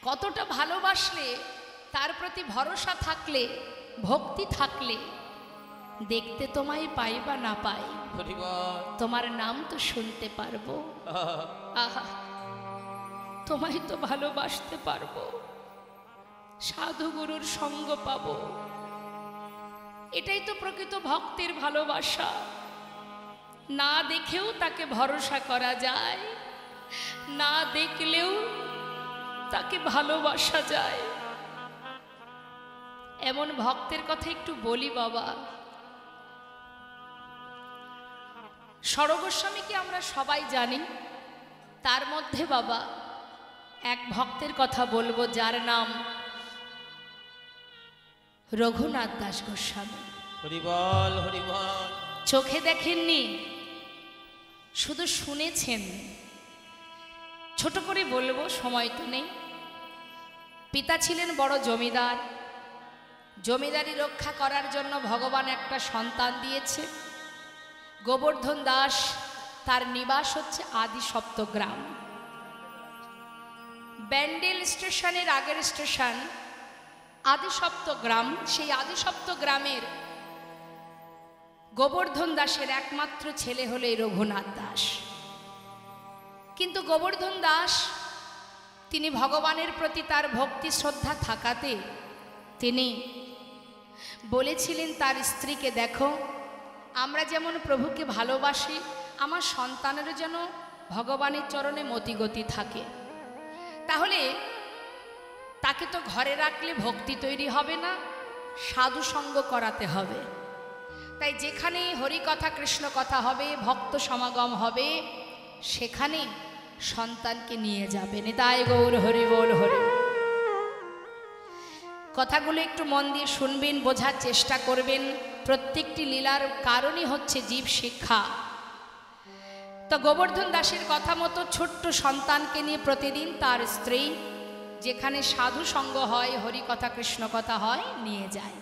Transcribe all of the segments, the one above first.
কতটা ভালোবাসলে, তার প্রতি ভরসা থাকলে, ভক্তি থাকলে দেখতে তোমায় পাই বা না পাই, তোমার নাম তো শুনতে পারবো। আহা, তোমায় তো ভালোবাসতে পারবো, সাধু গুরুর সঙ্গ পাবো। এটাই তো প্রকৃত ভক্তের ভালোবাসা। না দেখেও তাকে ভরসা করা যায়, না দেখলেও তাকে ভালোবাসা যায়। এমন ভক্তের কথা একটু বলি বাবা। সরগোস্বামীকে আমরা সবাই জানি, তার মধ্যে বাবা এক ভক্তের কথা বলবো যার নাম রঘুনাথ দাস গোস্বামী। হরি বল, হরি বল। চোখে দেখেননি, শুধু শুনেছেন। ছোট করে বলবো, সময় তো নেই। পিতা ছিলেন বড় জমিদার, জমিদারি রক্ষা করার জন্য ভগবান একটা সন্তান দিয়েছে। গোবর্ধন দাস, তার নিবাস হচ্ছে আদি সপ্তগ্রাম। ব্যান্ডেল স্টেশনের আগের স্টেশন আদি সপ্তগ্রাম। সেই আদি সপ্তগ্রামের গোবর্ধন দাসের একমাত্র ছেলে হলো এই রঘুনাথ দাস। কিন্তু গোবর্ধন দাস তিনি ভগবানের প্রতি তার ভক্তি শ্রদ্ধা থাকাতে তিনি বলেছিলেন তার স্ত্রীকে, দেখো আমরা যেমন প্রভুকে ভালোবাসি, আমার সন্তানেরও যেন ভগবানের চরণে মতিগতি থাকে। তাহলে তাকে তো ঘরে রাখলে ভক্তি তৈরি হবে না, সাধু সঙ্গ করাতে হবে। তাই যেখানে হরিকথা কৃষ্ণ কথা হবে, ভক্ত সমাগম হবে, সেখানে সন্তানকে নিয়ে যাবেন। তাই গৌর হরি বল, হরি। কথাগুলো একটু মন দিয়ে শুনবেন, বোঝার চেষ্টা করবেন। প্রত্যেকটি লীলার কারণই হচ্ছে জীব শিক্ষা। তো গোবর্ধন দাসের কথা মতো ছোট্ট সন্তানকে নিয়ে প্রতিদিন তার স্ত্রী যেখানে সাধু সঙ্গ হয়, হরিকথা কৃষ্ণ কথা হয়, নিয়ে যায়।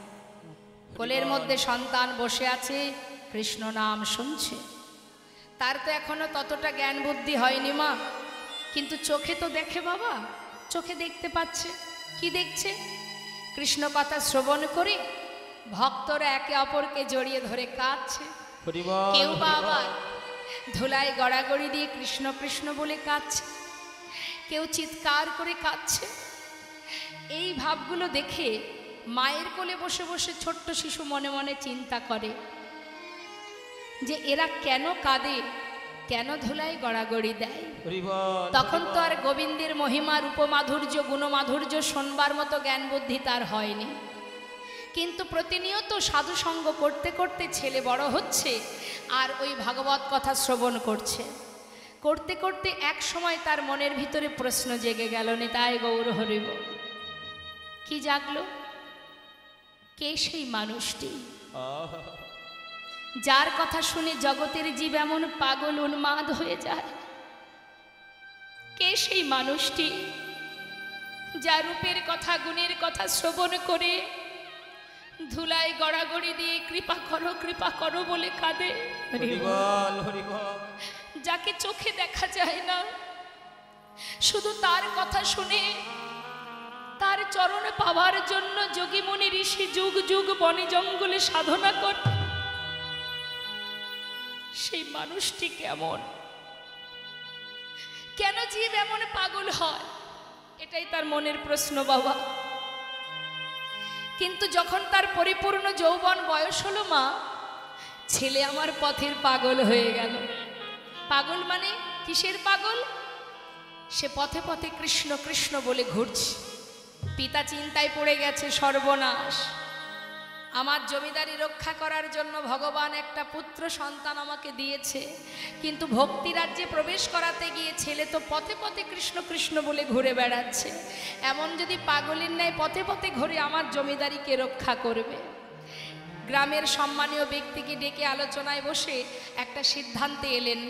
কোলের মধ্যে সন্তান বসে আছে, কৃষ্ণ নাম শুনছে। তার তো এখনো ততটা জ্ঞান বুদ্ধি হয়নি মা, কিন্তু চোখে তো দেখে বাবা, চোখে দেখতে পাচ্ছে। কি দেখছে? কৃষ্ণ কথা শ্রবণ করে ভক্তরা একে অপরকে জড়িয়ে ধরে কাঁদছে। কেউ বা আবার ধুলায় গড়াগড়ি দিয়ে কৃষ্ণ কৃষ্ণ বলে কাঁদছে, কেউ চিৎকার করে কাঁদছে। এই ভাবগুলো দেখে মায়ের কোলে বসে বসে ছোট্ট শিশু মনে মনে চিন্তা করে যে এরা কেন কাঁদে, কেন ধুলায় গড়াগড়ি দেয়। তখন তো আর গোবিন্দের মহিমা, রূপমাধুর্য, গুণমাধুর্য শোনবার মতো জ্ঞান বুদ্ধি তার হয়নি। কিন্তু প্রতিনিয়ত সাধু সঙ্গ করতে করতে ছেলে বড় হচ্ছে আর ওই ভাগবত কথা শ্রবণ করছে। করতে করতে এক সময় তার মনের ভিতরে প্রশ্ন জেগে গেল, নিতাই গৌর হরি বল। কি জাগলো? কে সেই মানুষটি যার কথা শুনে জগতের জীব এমন পাগল উন্মাদ হয়ে যায়? কে সেই মানুষটি যার রূপের কথা, গুণের কথা শ্রবণ করে ধুলায় গড়াগড়ি দিয়ে কৃপা করো বলে কাঁদে? যাকে চোখে দেখা যায় না, শুধু তার কথা শুনে তার চরণে পাওয়ার জন্য যোগী মুনি ঋষি যুগ যুগ বনে জঙ্গলে সাধনা করে। সেই মানুষটি কেমন? কেন জীব এমন পাগল হয়? এটাই তার মনের প্রশ্ন বাবা। কিন্তু যখন তার পরিপূর্ণ যৌবন বয়স হলো মা, ছেলে আমার পথের পাগল হয়ে গেল। পাগল মানে কিসের পাগল? সে পথে পথে কৃষ্ণ কৃষ্ণ বলে ঘুরছে। পিতা চিন্তায় পড়ে গেছে, সর্বনাশ, আমার জমিদারি রক্ষা করার জন্য ভগবান একটা পুত্র সন্তান আমাকে দিয়েছে, কিন্তু ভক্তি রাজ্যে প্রবেশ করাতে গিয়ে ছেলে তো পথে পথে কৃষ্ণ কৃষ্ণ বলে ঘুরে বেড়াচ্ছে। এমন যদি পাগলের ন্যায় পথে পথে ঘুরে আমার জমিদারিকে রক্ষা করবে? গ্রামের সম্মানীয় ব্যক্তিকে ডেকে আলোচনায় বসে একটা সিদ্ধান্তে এলেন।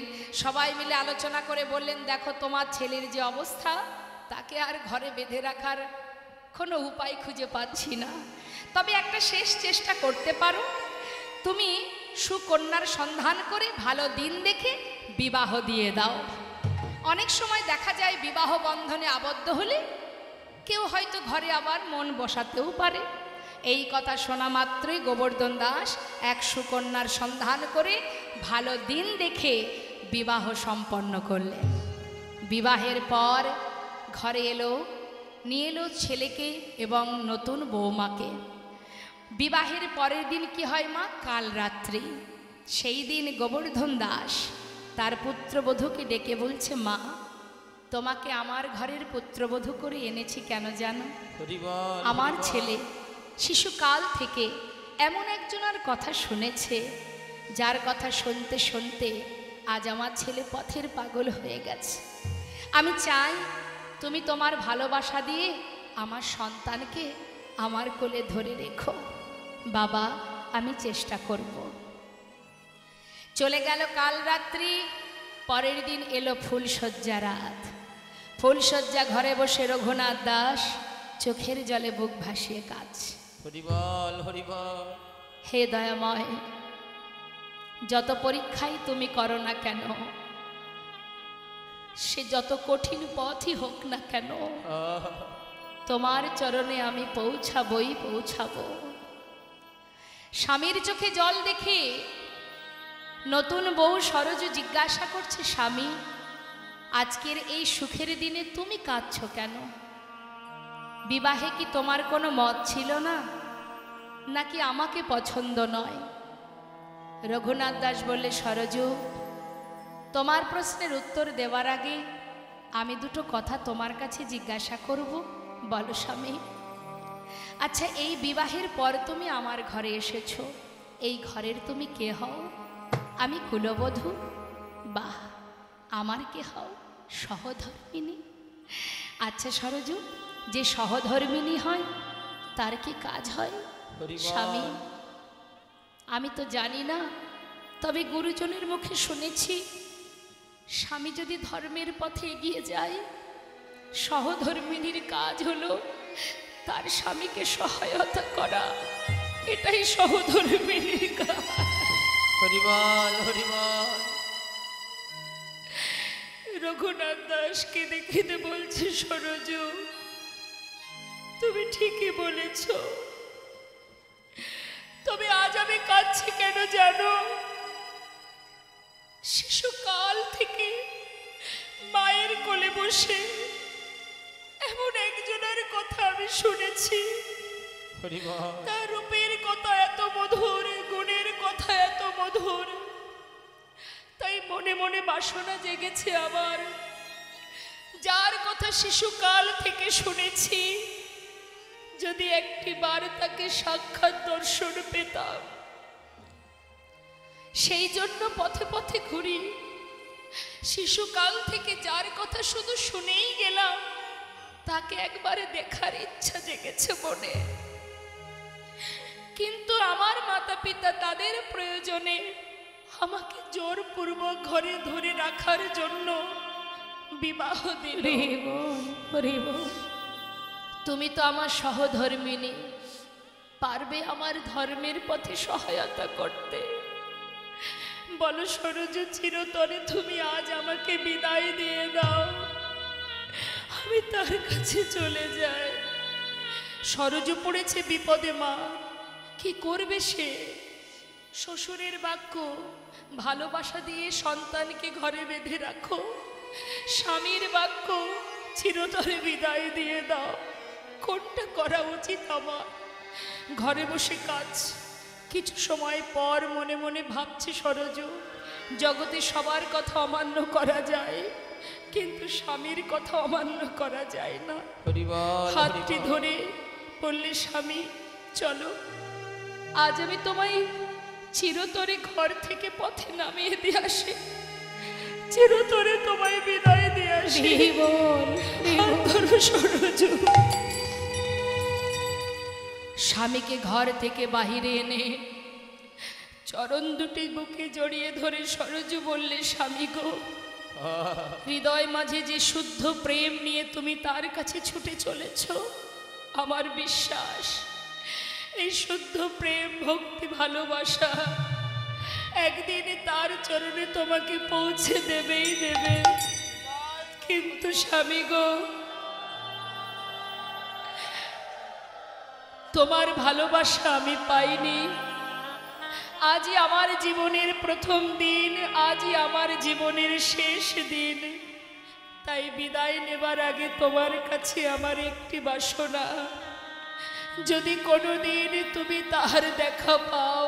সবাই মিলে আলোচনা করে বললেন, দেখো তোমার ছেলের যে অবস্থা, তাকে আর ঘরে বেঁধে রাখার কোনো উপায় খুঁজে পাচ্ছি না। তবে একটা শেষ চেষ্টা করতে পারো, তুমি সুকন্যার সন্ধান করে ভালো দিন দেখে বিবাহ দিয়ে দাও। অনেক সময় দেখা যায় বিবাহ বন্ধনে আবদ্ধ হলে কেউ হয়তো ঘরে আবার মন বসাতেও পারে। এই কথা শোনা মাত্রই গোবর্ধন দাস এক সুকন্যার সন্ধান করে ভালো দিন দেখে বিবাহ সম্পন্ন করলেন। বিবাহের পর ঘরে নিয়ে এলো ছেলেকে এবং নতুন বৌমাকে। বিবাহের পরের দিন কি হয় মা? কাল রাত্রি। সেই দিন গোবর্ধন দাস তার পুত্রবধূকে ডেকে বলছে, মা, তোমাকে আমার ঘরের পুত্রবধূ করে এনেছি কেন জানো? আমার ছেলে শিশুকাল থেকে এমন একজনের কথা শুনেছে, যার কথা শুনতে শুনতে আজ আমার ছেলে পথের পাগল হয়ে গেছে। আমি চাই তুমি তোমার ভালোবাসা দিয়ে আমার সন্তানকে আমার কোলে ধরে রেখো। বাবা, আমি চেষ্টা করব। চলে গেল কাল রাত্রি। পরের দিন এলো ফুলশয্যা রাত। ফুলশয্যা ঘরে বসে রঘুনাথ দাস চোখের জলে বুক ভাসিয়ে কাঁদছে। হরিবল হরিবল। হে দয়াময়, যত পরীক্ষাই তুমি করো না কেন, সে যত কঠিন পথই হোক না কেন, তোমার চরণে আমি পৌঁছাবই পৌঁছাবো। স্বামীর চোখে জল দেখে নতুন বউ সরজু জিজ্ঞাসা করছে, স্বামী, আজকের এই সুখের দিনে তুমি কাঁদছো কেন? বিবাহে কি তোমার কোনো মত ছিল না, নাকি আমাকে পছন্দ নয়? রঘুনাথ দাস বললে, সরজু, তোমার প্রশ্নের উত্তর দেওয়ার আগে আমি দুটো কথা তোমার কাছে জিজ্ঞাসা করব। বলো স্বামী। আচ্ছা, এই বিবাহের পর তুমি আমার ঘরে এসেছো, এই ঘরের তুমি কে হও? আমি কুলবধূ? বাহ, আমার কে হও? সহধর্মিনী। আচ্ছা সরজু, যে সহধর্মিনী হয় তার কি কাজ হয়? স্বামী, আমি তো জানি না, তবে গুরুজনের মুখে শুনেছি, স্বামী যদি ধর্মের পথে এগিয়ে যায়, সহধর্মিনীর কাজ হলো তার স্বামীকে সহায়তা করা। এটাই সহধর্মিনীর কাজ। হরিবল হরিবল। রঘুনাথ দাসকে দেখে বলছে, সরজু, তুমি ঠিকই বলেছ, তবে আজ আমি কাঁদছি কেন জানো? শিশুকাল থেকে মায়ের কোলে বসে এমন একজনের কথা আমি শুনেছি, তার রূপের কথা এত মধুর, গুণের কথা এত মধুর, তাই মনে মনে বাসনা জেগেছে আমার। যার কথা শিশুকাল থেকে শুনেছি, যদি একটি বার তাকে সাক্ষাৎ দর্শন পেতাম। সেই জন্য পথে পথে ঘুরি। শিশুকাল থেকে যার কথা শুধু শুনেই গেলাম, তাকে একবারে দেখার ইচ্ছা জেগেছে মনে। কিন্তু আমার মাতা পিতা তাদের প্রয়োজনে আমাকে জোরপূর্বক ঘরে ধরে রাখার জন্য বিবাহ দিল। তুমি তো আমার সহধর্মিনী, পারবে আমার ধর্মের পথে সহায়তা করতে? বলো সরজু, চিরতরে তুমি আজ আমাকে বিদায় দিয়ে দাও, আমি তার কাছে চলে যাই। সরজু পড়েছে বিপদে মা, কি করবে সে? শ্বশুরের বাক্য, ভালোবাসা দিয়ে সন্তানকে ঘরে বেঁধে রাখো, স্বামীর বাক্য, চিরতরে বিদায় দিয়ে দাও। কোনটা করা উচিত আমার? ঘরে বসে কাজ। কিছু সময় পর মনে মনে ভাবছি, সরজু, জগতে সবার কথা অমান্য করা যায়, কিন্তু স্বামীর কথা অমান্য করা যায় না। হাতটি ধরে বললে, স্বামী চলো, আজ আমি তোমায় চিরতরে ঘর থেকে পথে নামিয়ে দিয়ে আসি, চিরতরে তোমায় বিদায় দিয়ে আসি। সরজু স্বামীকে ঘর থেকে বাহিরে এনে চরণ দুটি বুকে জড়িয়ে ধরে সরজু বললে, স্বামী গো, হৃদয় মাঝে যে শুদ্ধ প্রেম নিয়ে তুমি তার কাছে ছুটে চলেছ, আমার বিশ্বাস এই শুদ্ধ প্রেম, ভক্তি, ভালোবাসা একদিন তার চরণে তোমাকে পৌঁছে দেবেই দেবে। কিন্তু স্বামী গো, তোমার ভালোবাসা আমি পাইনি। আজই আমার জীবনের প্রথম দিন, আজই আমার জীবনের শেষ দিন। তাই বিদায় নেবার আগে তোমার কাছে আমার একটি বাসনা, যদি কোনোদিন তুমি তাহার দেখা পাও,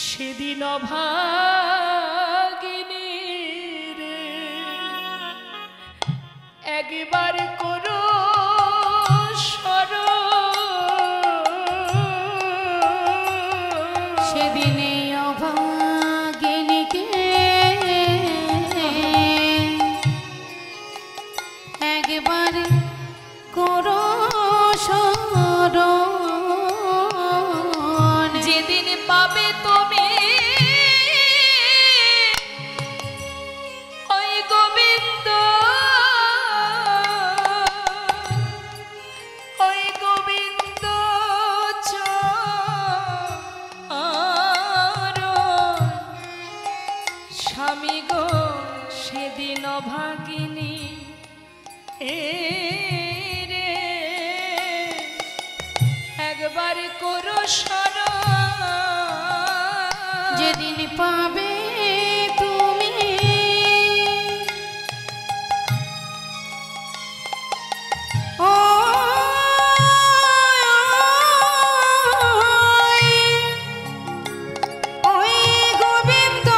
সেদিন অভাগিনী রে একবার করো সেদিনে অভাগিনীকে একবার করো স্মরণ। যেদিন পাবে তুমি ওই গোবিন্দ, ওই গোবিন্দ স্বামী গো, সেদিন অভাগিনী রে একবার করো স্মরণ। যেদিন পাবে তুমি ওই গোবিন্দ,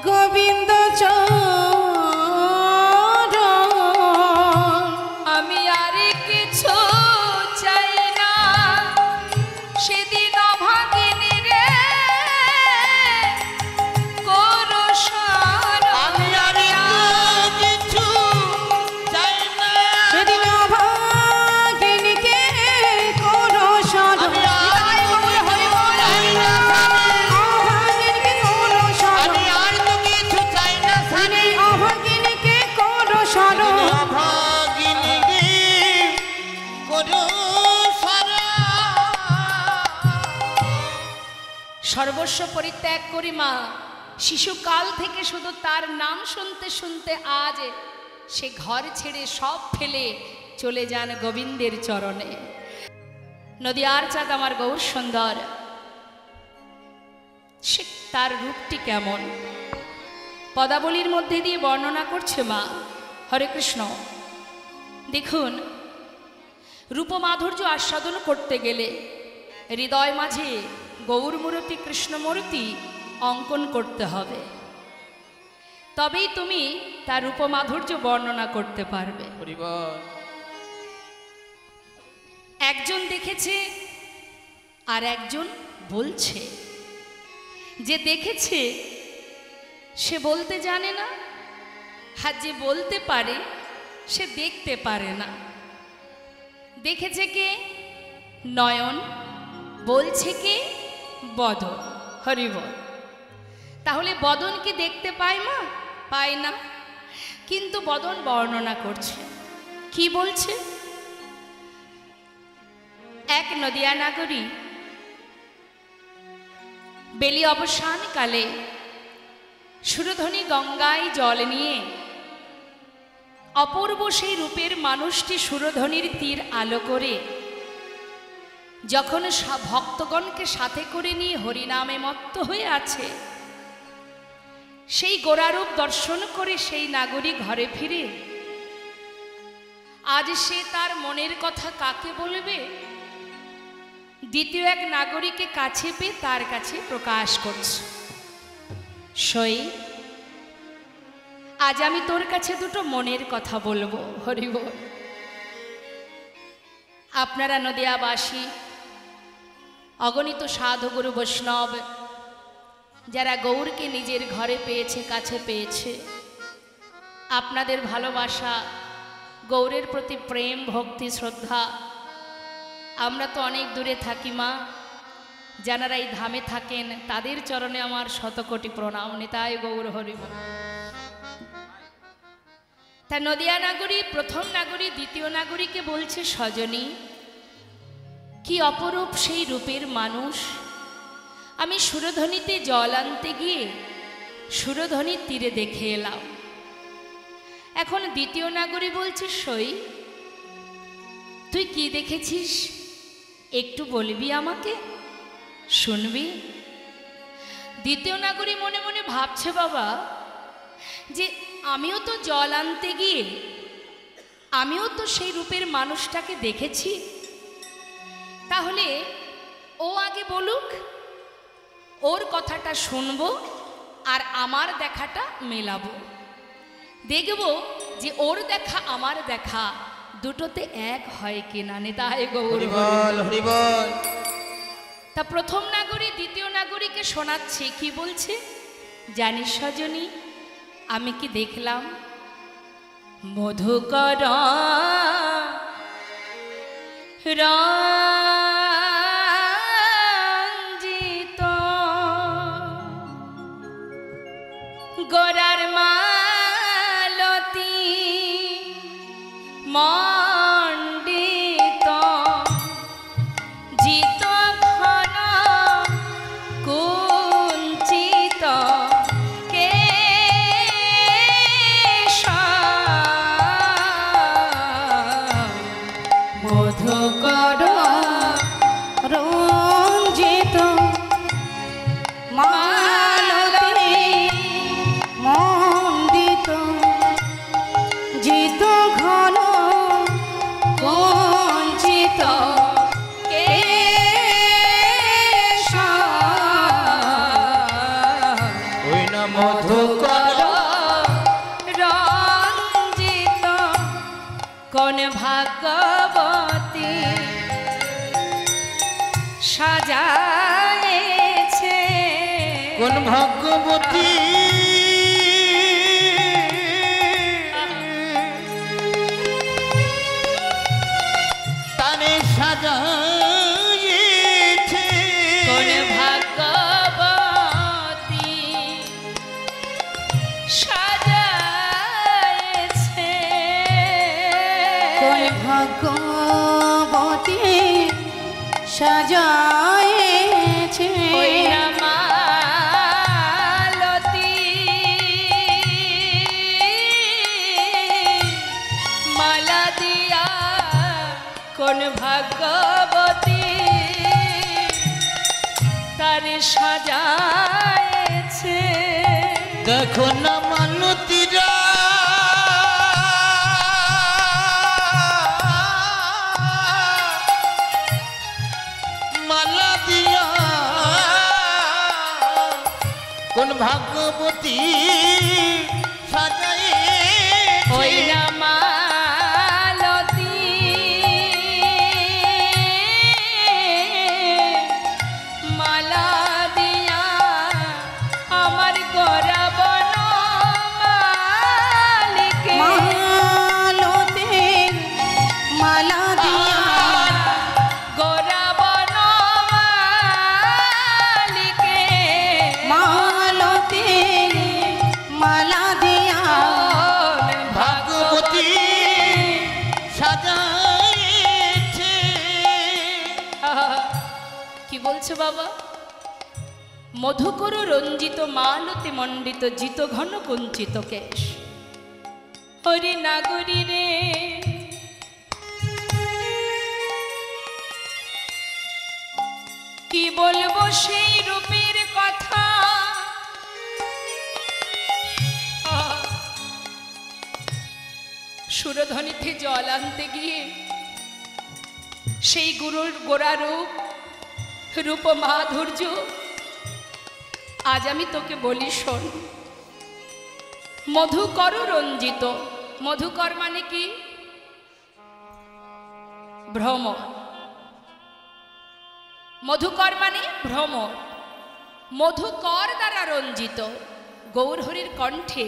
গোবিন্দ চরণ। আমি আর কিছু চাই না, সেদিন অভাগিনী রে করো স্মরণ। আমি আর কিছু চাই না, সেদিন অভাগিনীকে করো স্মরণ। আমি আর অভাগিনীকে করো স্মরণ। আমি আর তো কিছু চাই না, সেদিন অভাগিনীকে করো স্মরণ। অভাগিনী রে করো সারা। সর্বস্ব পরিত্যাগ করি মা, শিশুকাল থেকে শুধু তার নাম শুনতে শুনতে আজ সে ঘর ছেড়ে সব ফেলে চলে যান গোবিন্দের চরণে। নদিয়ার চাঁদ আমার গৌর সুন্দর, সে তার রূপটি কেমন পদাবলীর মধ্যে দিয়ে বর্ণনা করছে মা। হরে কৃষ্ণ। দেখুন, রূপমাধুর্য আস্বাদন করতে গেলে হৃদয় মাঝে গৌরমূর্তি কৃষ্ণমূর্তি অঙ্কন করতে হবে, তবেই তুমি তার রূপমাধুর্য বর্ণনা করতে পারবে। হরি বল। একজন দেখেছে আর একজন বলছে। যে দেখেছে সে বলতে জানে না, আর যে বলতে পারে সে দেখতে পারে না। দেখেছে কে? নয়ন। বলছে কে? বদন। হরি বল। তাহলে বদন কি দেখতে পায় মা? পায় না, কিন্তু বদন বর্ণনা করছে। কি বলছে? এক নদিয়া নাগরী বেলি অবসানকালে সুরধনী গঙ্গায় জল নিয়ে অপূর্ব সেই রূপের মানুষটি সুরধনীর তীর আলো করে যখন ভক্তগণকে সাথে করে নিয়ে হরিনামে মত্ত হয়ে আছে, সেই গোরারূপ দর্শন করে সেই নাগরী ঘরে ফিরে আজ সে তার মনের কথা কাকে বলবে? দ্বিতীয় এক নাগরীকে কাছে পেয়ে তার কাছে প্রকাশ করছে, সই আজ আমি তোর কাছে দুটো মনের কথা বলবো। হরি বল। আপনারা নদিয়াবাসী অগণিত সাধু গুরু বৈষ্ণব যারা গৌরকে নিজের ঘরে পেয়েছে, কাছে পেয়েছে, আপনাদের ভালোবাসা, গৌরের প্রতি প্রেম, ভক্তি, শ্রদ্ধা, আমরা তো অনেক দূরে থাকি মা, যারা এই ধামে থাকেন তাদের চরণে আমার শতকোটি প্রণাম। নিতাই গৌর হরি বল। তা নদিয়া নাগরী প্রথম নাগরী দ্বিতীয় নাগরীকে বলছে, সজনী কি অপরূপ সেই রূপের মানুষ, আমি সুরধনীতে জল আনতে গিয়ে সুরধনীর তীরে দেখে এলাম। এখন দ্বিতীয় নাগরী বলছে, সই তুই কি দেখেছিস একটু বলবি আমাকে, শুনবি? দ্বিতীয় নাগরী মনে মনে ভাবছে বাবা যে আমিও তো জল আনতে গিয়ে আমিও তো সেই রূপের মানুষটাকে দেখেছি, তাহলে ও আগে বলুক, ওর কথাটা শুনবো আর আমার দেখাটা মেলাবো, দেখব যে ওর দেখা আমার দেখা দুটোতে এক হয় কিনা। নেতায় গৌর হরিবল হরিবল। তা প্রথম নাগরী দ্বিতীয় নাগরীকে শোনাচ্ছে, কি বলছে জানিস সজনী? আমি কি দেখলাম? মধুকর রঞ্জিত গোরার মালতী মণ্ডিত জিত ঘন কুঞ্চিত কেশ মধুকর রঞ্জিত মালতী মণ্ডিত জিত ঘন কুঞ্চিত কেশ ওই না মধুকর রঞ্জিত কোন ভাগ্যবতী সাজায়েছে, কোন ভাগ্যবতী তারে সাজায়েছে, কোন ভাগ্যবতী সাজায়েছে, কোন ভাগ্যবতী সাজায়েছে। ওই না মালতী মালা দিয়া কোন ভাগ্যবতী তারে সাজায়েছে। দেখো না মালতীরা মালা দিয়া কোন ভাগ্যবতী সাজাই ওই না মালতী মালা দিয়া আমার গোরা বন মালিকে মালতী মালা দিয়া গোরা বন মালিকে মালতী মালা দিয়া ভাগ্যবতী সাজাইছে। কি বলছো বাবা? মধুকর রঞ্জিত মালতী মণ্ডিত জিত ঘন কুঞ্চিত কেশ। হরি নাগরী রে কি বলবো সেই রূপের কথা, সুরধ্বনিতে জল আনতে গিয়ে সেই গুরুর গোড়া রূপ রূপ মাধুর্য আজ আমি তোকে বলি শোন। মধুকর রঞ্জিত, মধুকর মানে কি? ভ্রমর। মধুকর মানে ভ্রমর। মধুকর দ্বারা রঞ্জিত গৌরহরির কণ্ঠে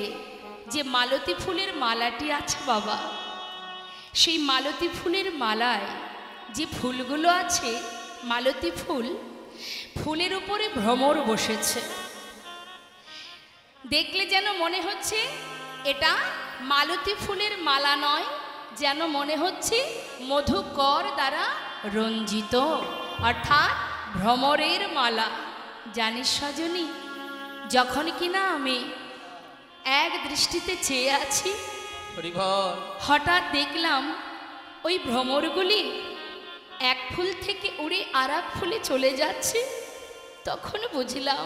যে মালতী ফুলের মালাটি আছে বাবা, সেই মালতী ফুলের মালায় যে ফুলগুলো আছে, মালতী ফুল, ফুলের উপরে ভ্রমর বসেছে। দেখলে যেন মনে হচ্ছে এটা মালতী ফুলের মালা নয়, যেন মনে হচ্ছে মধুকর দ্বারা রঞ্জিত, অর্থাৎ ভ্রমরের মালা। জানিস সজনী, যখন কিনা আমি এক দৃষ্টিতে চেয়ে আছি, হরিবল হঠাৎ দেখলাম ওই ভ্রমরগুলি এক ফুল থেকে উড়ে আর এক ফুলে চলে যাচ্ছে, তখন বুঝলাম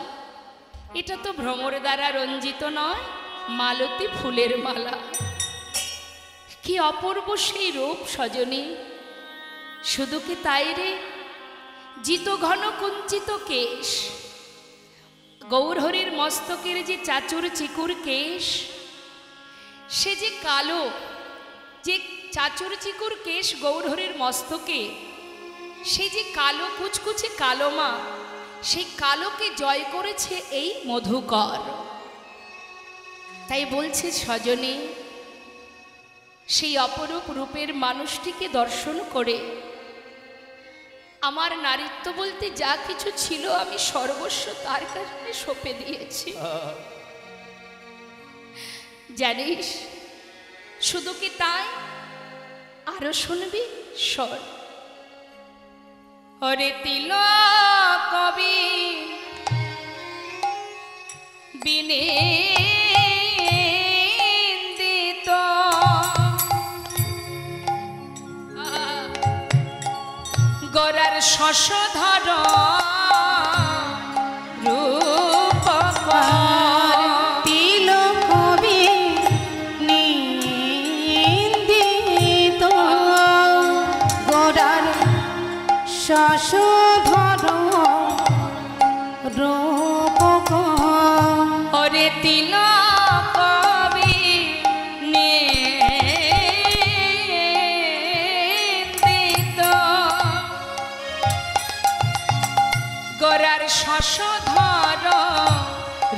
এটা তো ভ্রমর দ্বারা রঞ্জিত নয়, মালতী ফুলের মালা। কি অপূর্ব সেই রূপ সজনী! শুধু কি তাই রে, জিত ঘন কুঞ্চিত কেশ, গৌরহরির মস্তকের যে চাচুর চিকুর কেশ, সে যে কালো, যে চাচুর চিকুর কেশ গৌরহরির মস্তকে, সে যে কালো কুচকুচে কালো মা, সেই কালোকে জয় করেছে এই মধুকর। তাই বলছে সজনী, সেই অপরূপ রূপের মানুষটিকে দর্শন করে আমার নারীত্ব বলতে যা কিছু ছিল আমি সর্বস্ব তার কাছে সঁপে দিয়েছি। জানিস, শুধু কি তাই, আরো শুনবি, শোন। হরে তিলক কবি বিনিন্দিত, গোরার শশধর রূপকর, তিলক বিনিন্দিত, গোরার শশধর রূপকর। হরে তিলক কবি নিন্দিত, গোরার শশধর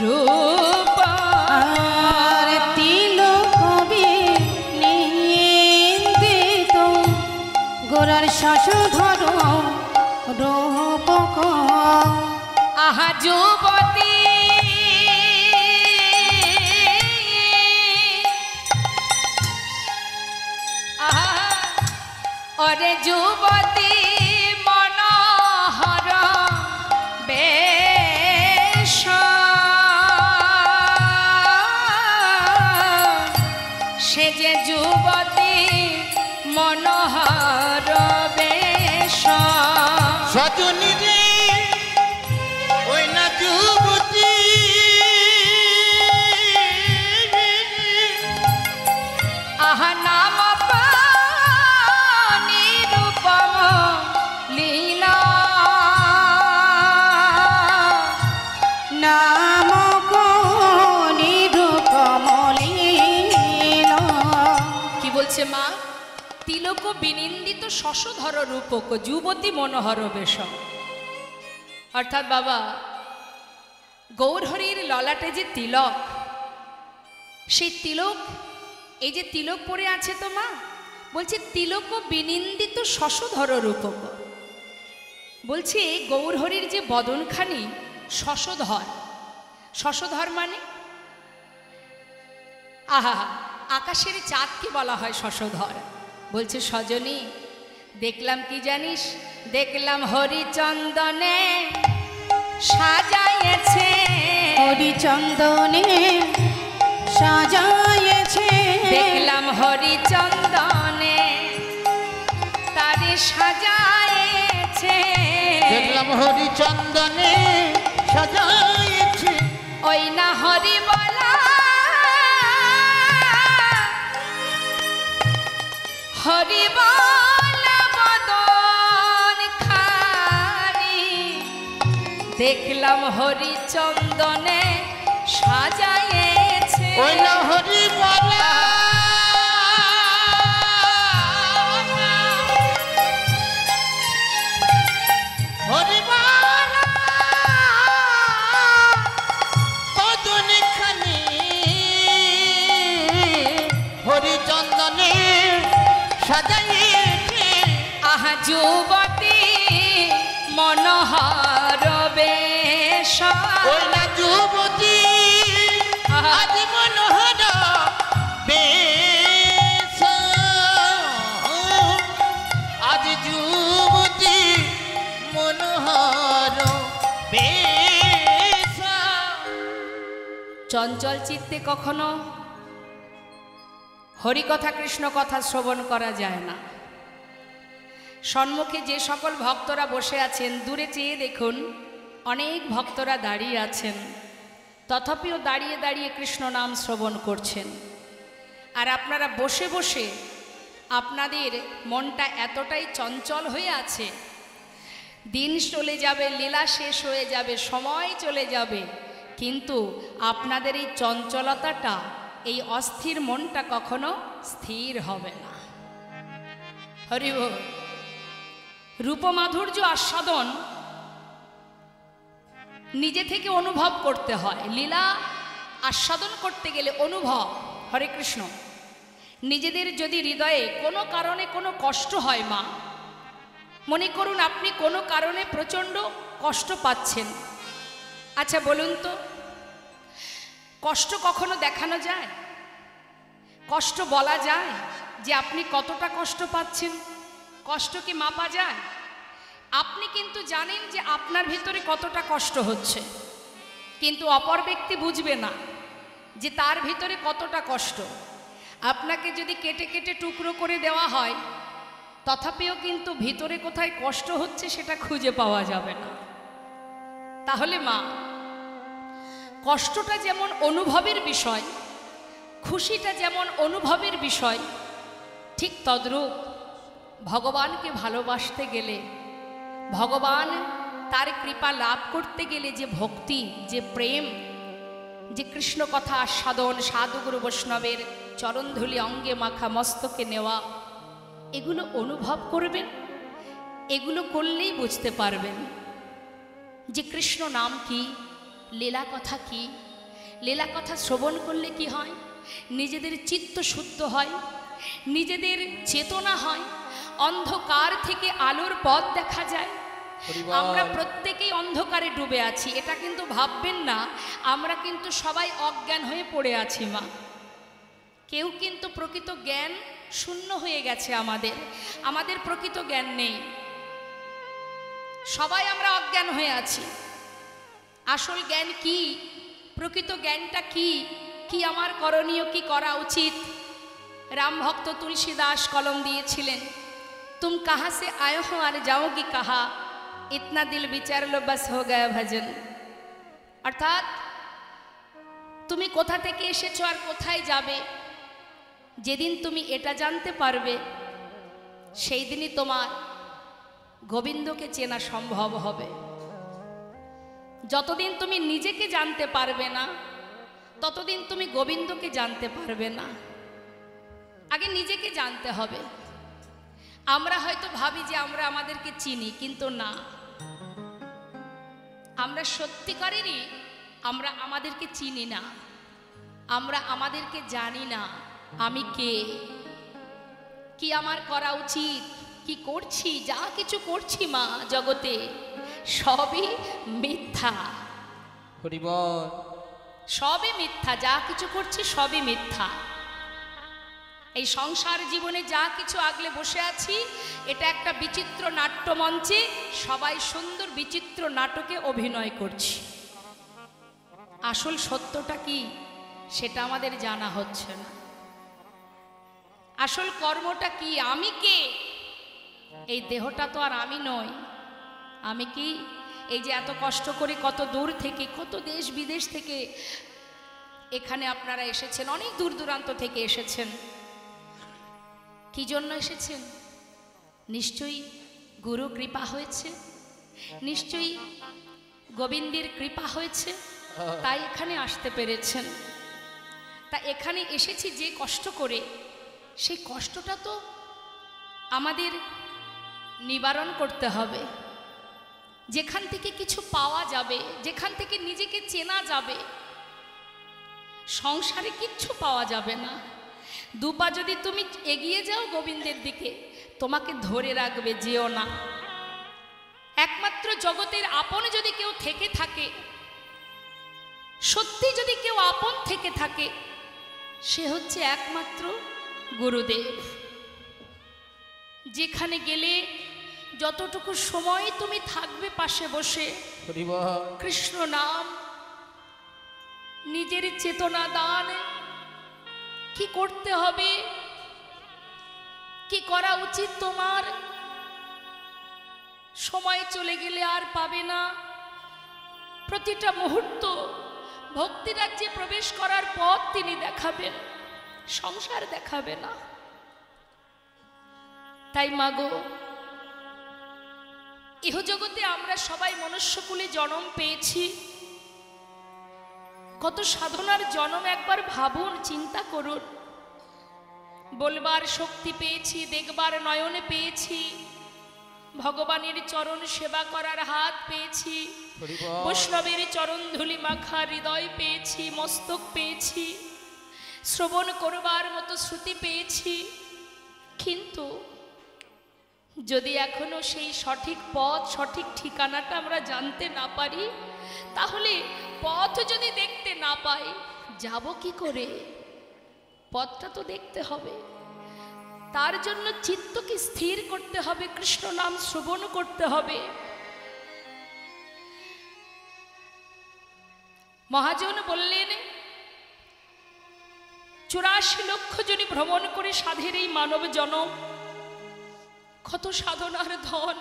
রূপ, আর তিলক বিনিন্দিত, গোরার শশধর রূপকর। আহা যুবতী আহা, ওরে যুবতী মনোহর বেশ, সে যে যুবতী মনোহর বেশ, সজনী রে ওই না যুবতী, আহা নাম পানি রূপম লীলা, নামক নিরূপমলিন। কি বলছে মা? তিলক বিনিন্দিত শশধর রূপক যুবতী মনোহর বেশ। অর্থাৎ বাবা, গৌরহরির ললাটে যে তিলক, সেই তিলক, এই যে তিলক পরে আছে তো মা, বলছে তিলক বিনিন্দিত শশধর রূপক। বলছে গৌরহরির যে বদনখানি শশধর, শশধর মানে আহা, আকাশের চাঁদকে বলা হয় শশধর। বলছে সজনী, দেখলাম কি জানিস, দেখলাম হরিচন্দনে সাজাইছে, হরিচন্দনে সাজাইছে, দেখলাম হরিচন্দনে তারে সাজাইছে, দেখলাম হরিচন্দনে সাজাইছে, ওই না হরি বলা হরি বলা বদন খানি, দেখলাম হরিচন্দনে সাজাইছে, ওই না হরি বলা হরি বলা কদনে খানি, হরিচন্দনে সাজাইছে, আহা যুবতী মনোহর বেশ, ওই না যুবতী আদি মনোহর বেশ, আদি যুবতী মনোহর বেশ। চঞ্চল চিত্তে কখনো হরিকথা কৃষ্ণ কথা শ্রবণ করা যায় না। সম্মুখে যে সকল ভক্তরা বসে আছেন দূরে চেয়ে দেখুন অনেক ভক্তরা দাঁড়িয়ে আছেন, তথাপিও দাঁড়িয়ে দাঁড়িয়ে কৃষ্ণ নাম শ্রবণ করছেন। আর আপনারা বসে বসে আপনাদের মনটা এতটাই চঞ্চল হয়ে আছে, দিন চলে যাবে, লীলা শেষ হয়ে যাবে, সময় চলে যাবে, কিন্তু আপনাদের এই চঞ্চলতাটা, এই অস্থির মনটা কখনো স্থির হবে না। হরি বল। রূপমাধুর্য আস্বাদন নিজে থেকে অনুভব করতে হয়। লীলা আস্বাদন করতে গেলে অনুভব। হরে কৃষ্ণ। নিজেদের যদি হৃদয়ে কোনো কারণে কোনো কষ্ট হয়, মা মনে করুন আপনি কোনো কারণে প্রচণ্ড কষ্ট পাচ্ছেন, আচ্ছা বলুন তো, কষ্ট কখনো দেখানো যায়? কষ্ট বলা যায় যে আপনি কতটা কষ্ট পাচ্ছেন? কষ্ট কি মাপা যায়? আপনি কিন্তু জানেন যে আপনার ভিতরে কতটা কষ্ট হচ্ছে, কিন্তু অপর ব্যক্তি বুঝবে না যে তার ভিতরে কতটা কষ্ট। আপনাকে যদি কেটে কেটে টুকরো করে দেওয়া হয়, তথাপিও কিন্তু ভিতরে কোথায় কষ্ট হচ্ছে সেটা খুঁজে পাওয়া যাবে না। তাহলে মা, কষ্টটা যেমন অনুভবের বিষয়, খুশিটা যেমন অনুভবের বিষয়, ঠিক তদ্রূপ ভগবানকে ভালোবাসতে গেলে, ভগবান তার কৃপা লাভ করতে গেলে যে ভক্তি, যে প্রেম, যে কৃষ্ণ কথা আস্বাদন, সাধুগুরু বৈষ্ণবের চরণধূলি অঙ্গে মাখা, মস্তকে নেওয়া, এগুলো অনুভব করবেন। এগুলো করলেই বুঝতে পারবেন যে কৃষ্ণ নাম কি, লীলা কথা কি। লীলা কথা শ্রবণ করলে কি হয়? নিজেদের চিত্ত শুদ্ধ হয়, নিজেদের চেতনা হয়, অন্ধকার থেকে আলোর পথ দেখা যায়। আমরা প্রত্যেকেই অন্ধকারে ডুবে আছি, এটা কিন্তু ভাববেন না আমরা কিন্তু সবাই অজ্ঞান হয়ে পড়ে আছি মা। কেউ কিন্তু প্রকৃত জ্ঞান শূন্য হয়ে গেছে, আমাদের প্রকৃত জ্ঞান নেই, সবাই আমরা অজ্ঞান হয়ে আছি। আসল জ্ঞান কি? প্রকৃত জ্ঞানটা কি? কি আমার করণীয়, কি করা উচিত? রাম ভক্ত তুলসীদাস কলম দিয়েছিলেন, তুম কাহা সে আয়ে হো আর যাওগি কাহা, ইতনা দিল বিচার লো বাস হো গয়া ভজন। অর্থাৎ তুমি কোথা থেকে এসেছো আর কোথায় যাবে, যেদিন তুমি এটা জানতে পারবে সেই দিনই তোমার গোবিন্দকে চেনা সম্ভব হবে। যতদিন তুমি নিজেকে জানতে পারবে না, ততদিন তুমি গোবিন্দকে জানতে পারবে না। আগে নিজেকে জানতে হবে। আমরা হয়তো ভাবি যে আমরা আমাদেরকে চিনি, কিন্তু না, আমরা সত্যিকারেরই আমরা আমাদেরকে চিনি না, আমরা আমাদেরকে জানি না। আমি কে, কি আমার করা উচিত, কি করছি, যা কিছু করছি মা জগতে সবই মিথ্যা। হরি বল। সবই মিথ্যা, যা কিছু করছি সবই মিথ্যা। এই সংসার জীবনে যা কিছু আগলে বসে আছি, এটা একটা বিচিত্র নাট্যমঞ্চে সবাই সুন্দর বিচিত্র নাটকে অভিনয় করছি। আসল সত্যটা কি সেটা আমাদের জানা হচ্ছে না। আসল কর্মটা কি, আমি কে? এই দেহটা তো আর আমি নই। আমি কি? এই যে এত কষ্ট করে কত দূর থেকে, কত দেশ বিদেশ থেকে এখানে আপনারা এসেছেন, অনেক দূর দূরান্ত থেকে এসেছেন। কি জন্য এসেছেন? নিশ্চয়ই গুরু কৃপা হয়েছে, নিশ্চয়ই গোবিন্দের কৃপা হয়েছে, তাই এখানে আসতে পেরেছেন। তা এখানে এসেছি যে কষ্ট করে, সেই কষ্টটা তো আমাদের নিবারণ করতে হবে। যেখান থেকে কিছু পাওয়া যাবে, যেখান থেকে নিজেকে চেনা যাবে। সংসারে কিচ্ছু পাওয়া যাবে না। দুপা যদি তুমি এগিয়ে যাও গোবিন্দের দিকে, তোমাকে ধরে রাখবে, যেও না। একমাত্র জগতের আপন যদি কেউ থেকে থাকে, সত্যি যদি কেউ আপন থেকে থাকে, সে হচ্ছে একমাত্র গুরুদেব। যেখানে গেলে যতটুকু সময় তুমি থাকবে পাশে বসে কৃষ্ণ নাম, নিজের চেতনা দান, কি করতে হবে, কি করা উচিত তোমার, সময় চলে গেলে আর পাবে না। প্রতিটা মুহূর্ত ভক্তি রাজ্যে প্রবেশ করার পথ তিনি দেখাবেন, সংসার দেখাবে না। তাই মাগো, ইহজগতে আমরা সবাই মনুষ্যকুলে জন্ম পেয়েছি। কত সাধনার জন্ম একবার ভাবুন, চিন্তা করুন। বলবার শক্তি পেয়েছি, দেখবার নয়নে পেয়েছি, ভগবানের চরণ সেবা করার হাত পেয়েছি, বৈষ্ণবের চরণ ধুলি মাখা হৃদয় পেয়েছি, মস্তক পেয়েছি, শ্রবণ করবার মতো শ্রুতি পেয়েছি। কিন্তু যদি এখনো সেই সঠিক পথ, সঠিক ঠিকানাটা আমরা জানতে না পারি, তাহলে পথ যদি দেখতে না পাই, যাব কি করে? পথটা তো দেখতে হবে। তার জন্য চিত্তকে স্থির করতে হবে, কৃষ্ণ নাম শ্রবণ করতে হবে। মহাজন বললেন, 84 লক্ষ জনি ভ্রমণ করে সাধের এই মানব জনম, কত সাধনার ধন,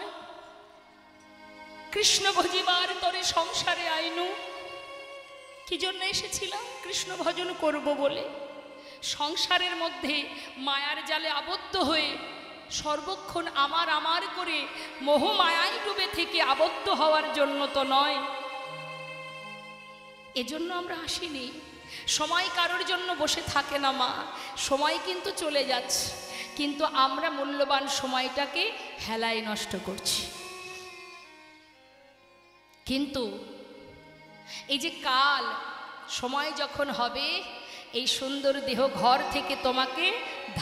কৃষ্ণ ভজিবার তরে সংসারে আইনু। কি জন্য এসেছিলাম? কৃষ্ণ ভজন করব বলে। সংসারের মধ্যে মায়ার জালে আবদ্ধ হয়ে সর্বক্ষণ আমার আমার করে মোহ মায়ায় ডুবে থেকে আবদ্ধ হওয়ার জন্য তো নয়। এজন্য আমরা আসিনি। সময় কারোর জন্য বসে থাকে না মা, সময় কিন্তু চলে যাচ্ছে, কিন্তু আমরা মূল্যবান সময়টাকে হেলায় নষ্ট করছি। কিন্তু এই যে কাল, সময় যখন হবে, এই সুন্দর দেহ ঘর থেকে তোমাকে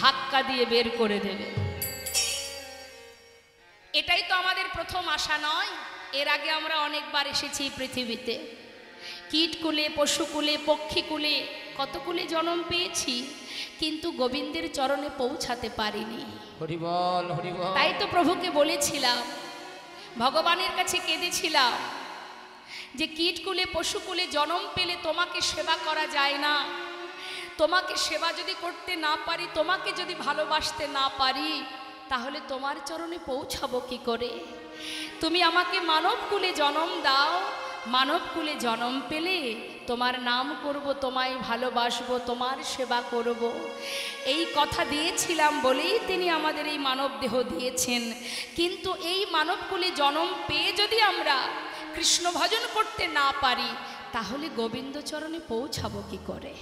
ধাক্কা দিয়ে বের করে দেবে। এটাই তো আমাদের প্রথম আশা নয়? এর আগে আমরা অনেকবার এসেছি পৃথিবীতে, কীটকুলে, পশুকুলে, পক্ষীকুলে, কতকুলে জন্ম পেয়েছি, কিন্তু গোবিন্দের চরণে পৌঁছাতে পারিনি। হরি বল, হরি বল। তাই তো প্রভুকে বলেছিলাম, ভগবানের কাছে কেঁদেছিলাম যে কীটকুলে, পশুকুলে জন্ম পেলে তোমাকে সেবা করা যায় না। তোমাকে সেবা যদি করতে না পারি, তোমাকে যদি ভালোবাসতে না পারি, তাহলে তোমার চরণে পৌঁছাবো কি করে? তুমি আমাকে মানবকুলে জন্ম দাও, মানবকুলে জন্ম পেলে তোমার নাম করব, তোমায় ভালোবাসবো, তোমার সেবা করব। এই কথা দিয়েছিলাম বলেই তিনি আমাদের এই মানব দেহ দিয়েছেন। কিন্তু এই মানবকুলে জন্ম পেয়ে যদি আমরা কৃষ্ণ ভজন করতে না পারি, তাহলে গোবিন্দ চরণে পৌঁছাবো কি করে?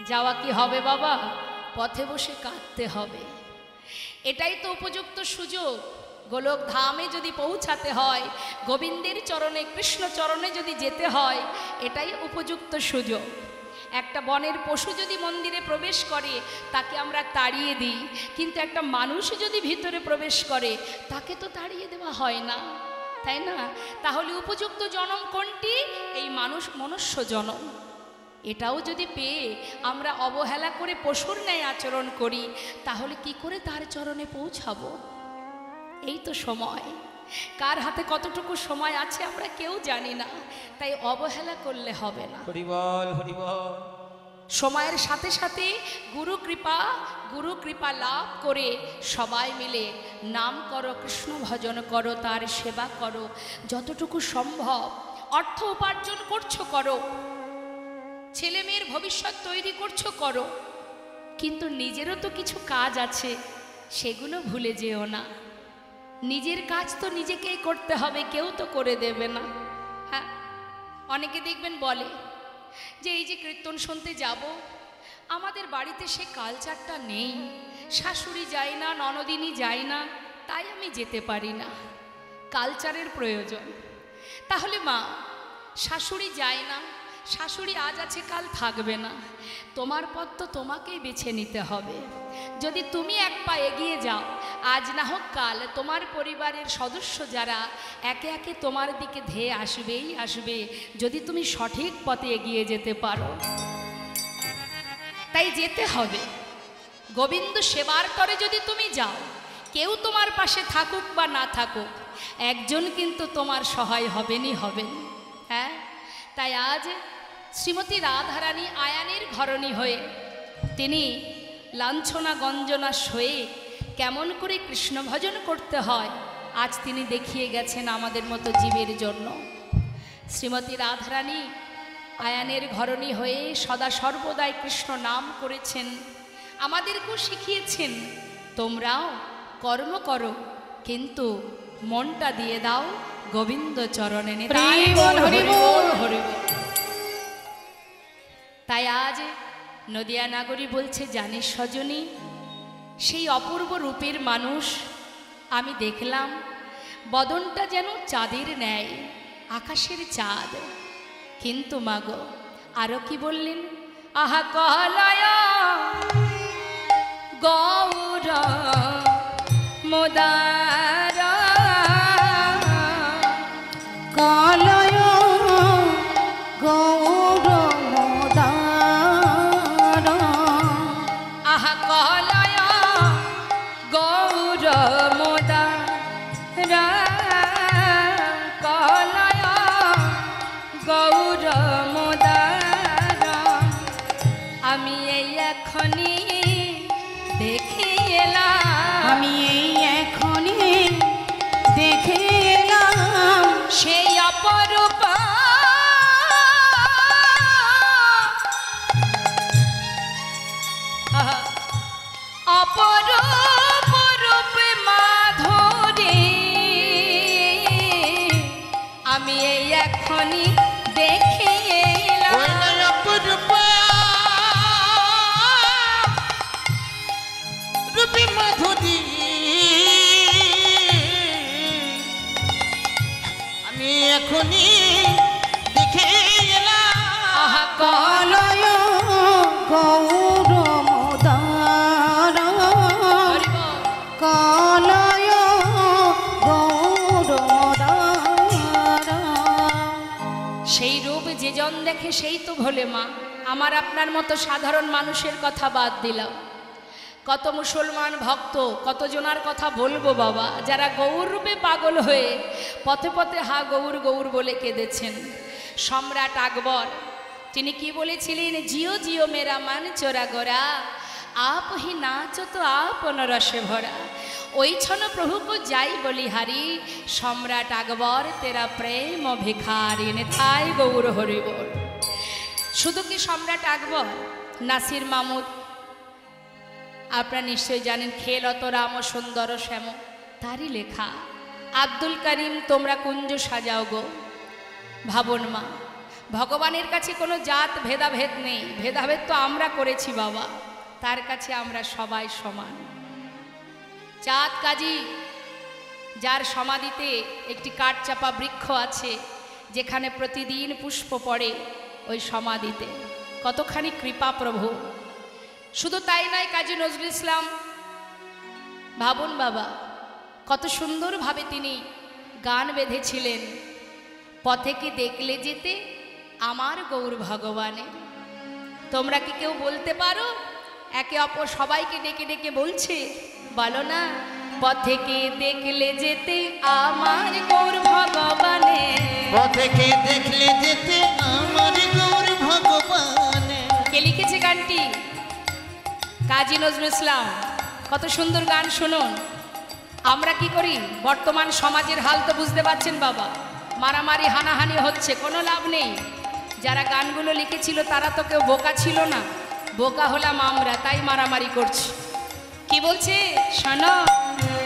যাওয়া কি হবে বাবা? পথে বসে কাঁদতে হবে। এটাই তো উপযুক্ত সুযোগ। গোলক ধামে যদি পৌঁছাতে হয়, গোবিন্দের চরণে, কৃষ্ণ চরণে যদি যেতে হয়, এটাই উপযুক্ত সুযোগ। একটা বনের পশু যদি মন্দিরে প্রবেশ করে, তাকে আমরা তাড়িয়ে দিই, কিন্তু একটা মানুষ যদি ভিতরে প্রবেশ করে, তাকে তো তাড়িয়ে দেওয়া হয় না, তাই না? তাহলে উপযুক্ত জনম কোনটি? এই মনুষ্য জনম। এটাও যদি পেয়ে আমরা অবহেলা করে পশুর ন্যায় আচরণ করি, তাহলে কি করে তার চরণে পৌঁছাবো? এই তো সময়। কার হাতে কতটুকু সময় আছে আমরা কেউ জানি না, তাই অবহেলা করলে হবে না। হরি বল, হরি বল। সময়ের সাথে সাথে গুরু কৃপা লাভ করে সবাই মিলে নাম করো, কৃষ্ণ ভজন করো, তার সেবা করো, যতটুকু সম্ভব। অর্থ উপার্জন করছো করো, ছেলে মেয়ের ভবিষ্যৎ তৈরি করছো করো, কিন্তু নিজেরও তো কিছু কাজ আছে, সেগুলো ভুলে যেও না। নিজের কাজ তো নিজেকেই করতে হবে, কেউ তো করে দেবে না। হ্যাঁ, অনেকে দেখবেন বলে যে এই যে কীর্তন শুনতে যাব, আমাদের বাড়িতে সে কালচারটা নেই, শাশুড়ি যায় না, ননদিনী যায় না, তাই আমি যেতে পারি না। কালচারের প্রয়োজন। তাহলে মা, শাশুড়ি যায় না, শাশুড়ি আজ আছে কাল থাকবে না, তোমার পথ তো তোমাকেই বেছে নিতে হবে। যদি তুমি এক পা এগিয়ে যাও, আজ না হোক কাল তোমার পরিবারের সদস্য যারা একে একে তোমার দিকে ধেয়ে আসবেই আসবে, যদি তুমি সঠিক পথে এগিয়ে যেতে পারো। তাই যেতে হবে। গোবিন্দ সেবার তরে যদি তুমি যাও, কেউ তোমার পাশে থাকুক বা না থাকুক, একজন কিন্তু তোমার সহায় হবেনই হবেন। হ্যাঁ, তাই আজ শ্রীমতী রাধারানী আয়ানের ঘরণী হয়ে তিনি লাঞ্ছনা গঞ্জনা সয়ে কেমন করে কৃষ্ণ ভজন করতে হয় আজ তিনি দেখিয়ে গেছেন আমাদের মতো জীবের জন্য। শ্রীমতী রাধারানী আয়ানের ঘরণী হয়ে সদা সর্বদাই কৃষ্ণ নাম করেছেন, আমাদেরকেও শিখিয়েছেন তোমরাও কর্ম করো কিন্তু মনটা দিয়ে দাও গোবিন্দ চরণে। হরি বল, হরি বল। তাই আজ নদিয়া নাগরী বলছে, জানিস সজনী, সেই অপূর্ব রূপের মানুষ আমি দেখলাম, বদনটা যেন চাঁদের ন্যায়, আকাশের চাঁদ। কিন্তু মাগো আরো কি বললেন, আহা কলয় গৌর মোদার, কলয় গৌর মোদার, আহা কলয় গৌর মোদার, কলয় গৌর মোদার। আমি এই এখনই দেখে এলাম, আমি এই এখনই দেখে এলাম সেই অপরূপ অপরূপ রূপে মাধুরী। আমি এই এখনই দেখে এলাম, রূপী মাধুরী, আমি এখনই দেখে এলাম। আহা কলয় গৌর মোদার, কলয় গৌর মোদার। সেই রূপ যে জন দেখে সেই তো ভোলে মা। আমার আপনার মতো সাধারণ মানুষের কথা বাদ দিলাম, কত মুসলমান ভক্ত, কতজনার কথা বলবো বাবা, যারা গৌর রূপে পাগল হয়ে পথে পথে হা গৌর গৌর বলে কেঁদেছেন। সম্রাট আকবর তিনি কি বলেছিলেন, জিও জিও মেরা মান চোরা গোরা, आप ही नाचो तो आपन रसे भरा, ওই ছন প্রভুকে যাই বলিহারি, সম্রাট আকবর তেরা প্রেম ভিখারি। নেথায় গৌর হরি বল। শুধু কি সম্রাট আকবর, নাসির মামুদ আপনারা নিশ্চয়ই জানেন, খেলত রাম সুন্দর শ্যাম তারই লেখা। আব্দুল করিম তোমরা কুঞ্জ সাজাও গো। ভাবন মা, ভগবানের কাছে কোনো জাত ভেদাভেদ নেই, ভেদাভেদ তো আমরা করেছি বাবা, তার কাছে আমরা সবাই সমান। চাঁদ কাজী যার সমাধিতে একটি কাঠচাপা বৃক্ষ আছে, যেখানে প্রতিদিন পুষ্প পড়ে, ওই সমাধিতে কতখানি কৃপা প্রভু। শুধু তাই নয়, কাজী নজরুল ইসলাম ভাবুন বাবা, কত সুন্দরভাবে তিনি গান বেঁধেছিলেন, পথে কি দেখলে যেতে আমার গৌর ভগবানের। তোমরা কি কেউ বলতে পারো? একে অপর সবাইকে ডেকে ডেকে বলছে, বলো না, পথে কি দেখলে যেতে আমার গৌর ভগবানে, পথে কি দেখলে যেতে আমার গৌর ভগবানে। কে লিখেছে গানটি? কাজী নজরুল ইসলাম। কত সুন্দর গান শুনুন। আমরা কি করি, বর্তমান সমাজের হাল তো বুঝতে পারছেন বাবা, মারামারি হানাহানি হচ্ছে, কোনো লাভ নেই। যারা গানগুলো লিখেছিল তারা তো কেউ বোকা ছিল না, বোকা হলাম আমরা, তাই মারামারি করছি। কি বলছে শোনো,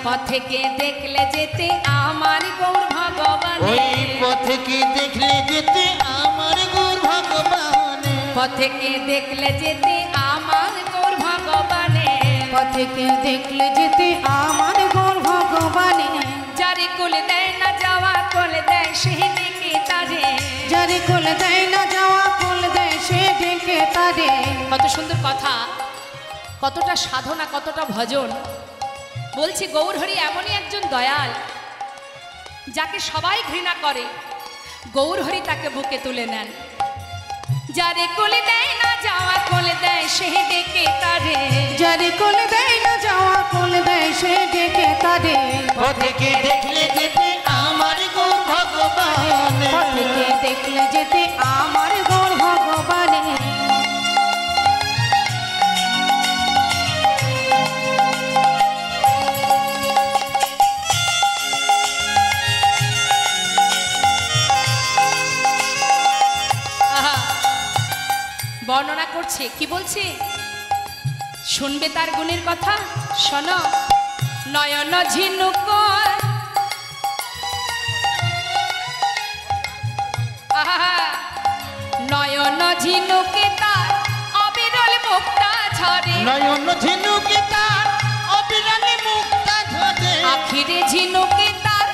পথে কে দেখলে যেতে আমার গৌর ভগবানে, ওই পথে কি দেখলে যেতে আমার গৌর ভগবানে, পথে কে দেখলে যেতে আমার গৌর ভগবানে, পথে কে দেখলে যেতে আমার গৌর ভগবানে। যারে কোল দেয় না যাওয়া কোল দেয় সেই ডেকে তারে, যারে কোল দেয় না যাওয়া কোল দেয় সে ডেকে তারে। কত সুন্দর কথা, কতটা সাধনা, কতটা ভজন। বলছি গৌরহরি এমনই একজন দয়াল, যাকে সবাই ঘৃণা করে, গৌরহরি তাকে বুকে তুলে নেন। যারে কোলে দেয় না যাওয়া কোলে দেয় সে ডেকে তারে, যারে কোল দেয় না যাওয়া কোল দেয় সে ডেকে তারে। পথে কি দেখলে যেতে আমার গৌর ভগবানে, পথে কে দেখলে যেতে আমার গৌর ভগবানে। আছে, কি বলছে শুনবে তার গুণের কথা। শোনো, নয়ন ঝিনুক নয়ন ঝিনুকে তার অবিরল মুক্তা ঝরে, নয়ন ঝিনুকে তার অবিরল মুক্তা ঝরে, আখিরে ঝিনুকে তার,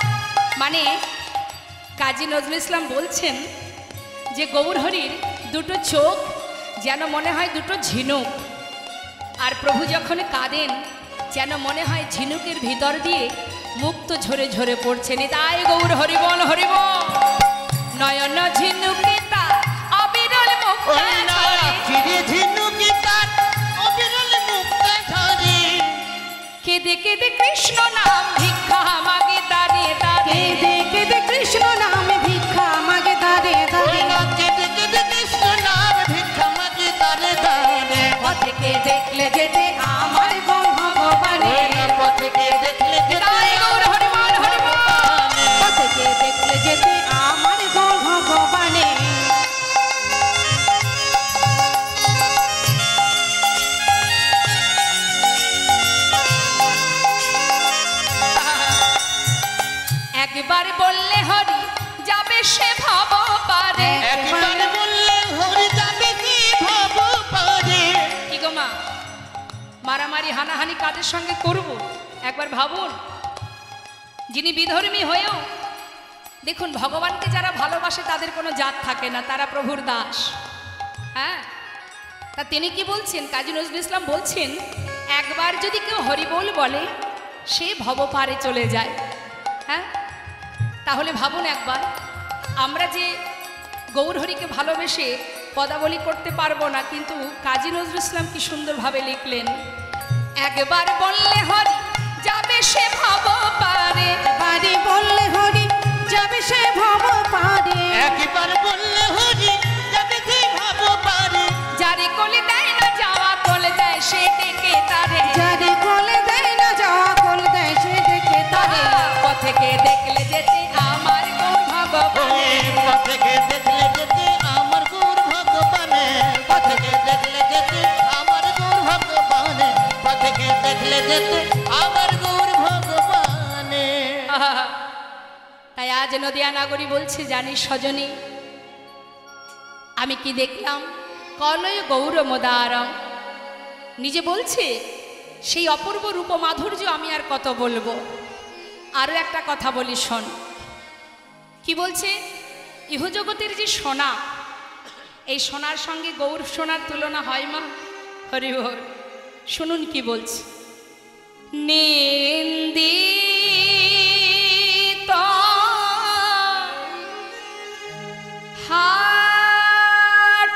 মানে কাজী নজরুল ইসলাম বলছেন যে গৌরহরির দুটো চোখ যেন মনে হয় দুটো ঝিনুক, আর প্রভু যখন কাঁদেন যেন মনে হয় ঝিনুকের ভিতর দিয়ে মুক্ত ঝরে ঝরে পড়ছেন। তাই গৌর হরিবল হরিবল। নয়ন ঝিনুকে তার অবিরল মুক্তা ঝরে, আখিরে ঝিনুকে তার অবিরল মুক্তা ঝরে, কেঁদে কেঁদে কৃষ্ণ নাম ভিক্ষা মাগে দাঁড়িয়ে দাঁড়িয়ে, কেঁদে কেঁদে কৃষ্ণ নাম ভিক্ষা মাগে দাঁড়ে দাঁড়ে, কেঁদে কেঁদে কৃষ্ণ নাম ভিক্ষা মাগে দাঁড়ে দাঁড়ে, পথকে দেখলে যেতে আমার গো ভগবানে, পথকে দেখলে যেতে তাই গৌর হরিবল হরিবল। পথকে দেখলে যেতে আমার গো ভগবানে। একবার বললে হরি যাবে সে ভব পারে, একবার বললে হরি যাবে কি ভব পারে, কি গো মা, মারামারি হানাহানি কাদের সঙ্গে করব? একবার ভাবুন, যিনি বিধর্মী হয়েও দেখুন ভগবানকে যারা ভালোবাসে তাদের কোনো জাত থাকে না, তারা প্রভুর দাস। হ্যাঁ, তা তিনি কি বলছেন, কাজী নজরুল ইসলাম বলছেন একবার যদি কেউ হরিবোল বলে সে ভবপারে চলে যায়। হ্যাঁ, তাহলে ভাবুন একবার, আমরা যে গৌরহরিকে ভালোবেসে পদাবলী করতে পারবো না, কিন্তু কাজী নজরুল ইসলাম কি সুন্দরভাবে লিখলেন, একবার বললে হরি যাবে সে ভব পারে, বাড়ি বললে হরি যাবে সে ভব পারে, একবার বললে হরি যাবে কি ভব পারে, যারে কোলে দেয় না যাওয়া কোলে দেয় সে ডেকে তারে, যারে কোলে দেয় না যাওয়া কোল দেয় সে দেখে তারে, পথেকে দেখলে যেতে আমার গৌর ভগবানে, পথকে দেখলে যেতে আমার গুর ভগবানে, পথকে দেখলে যেতে আমার গুর ভগবানে, পথকে দেখলে যেতে আমার গুর ভগবানে। তাই আজ নদিয়া নাগরী বলছে, জানিস সজনী আমি কি দেখলাম, কলয় গৌর মোদারম, নিজে বলছে সেই অপূর্ব রূপ মাধুর্য আমি আর কত বলবো। আরও একটা কথা বলি শোন, কি বলছে, ইহজগতের যে সোনা, এই সোনার সঙ্গে গৌর সোনার তুলনা হয় মা? হরি হরি, শুনুন কি বলছে, নিন্দিত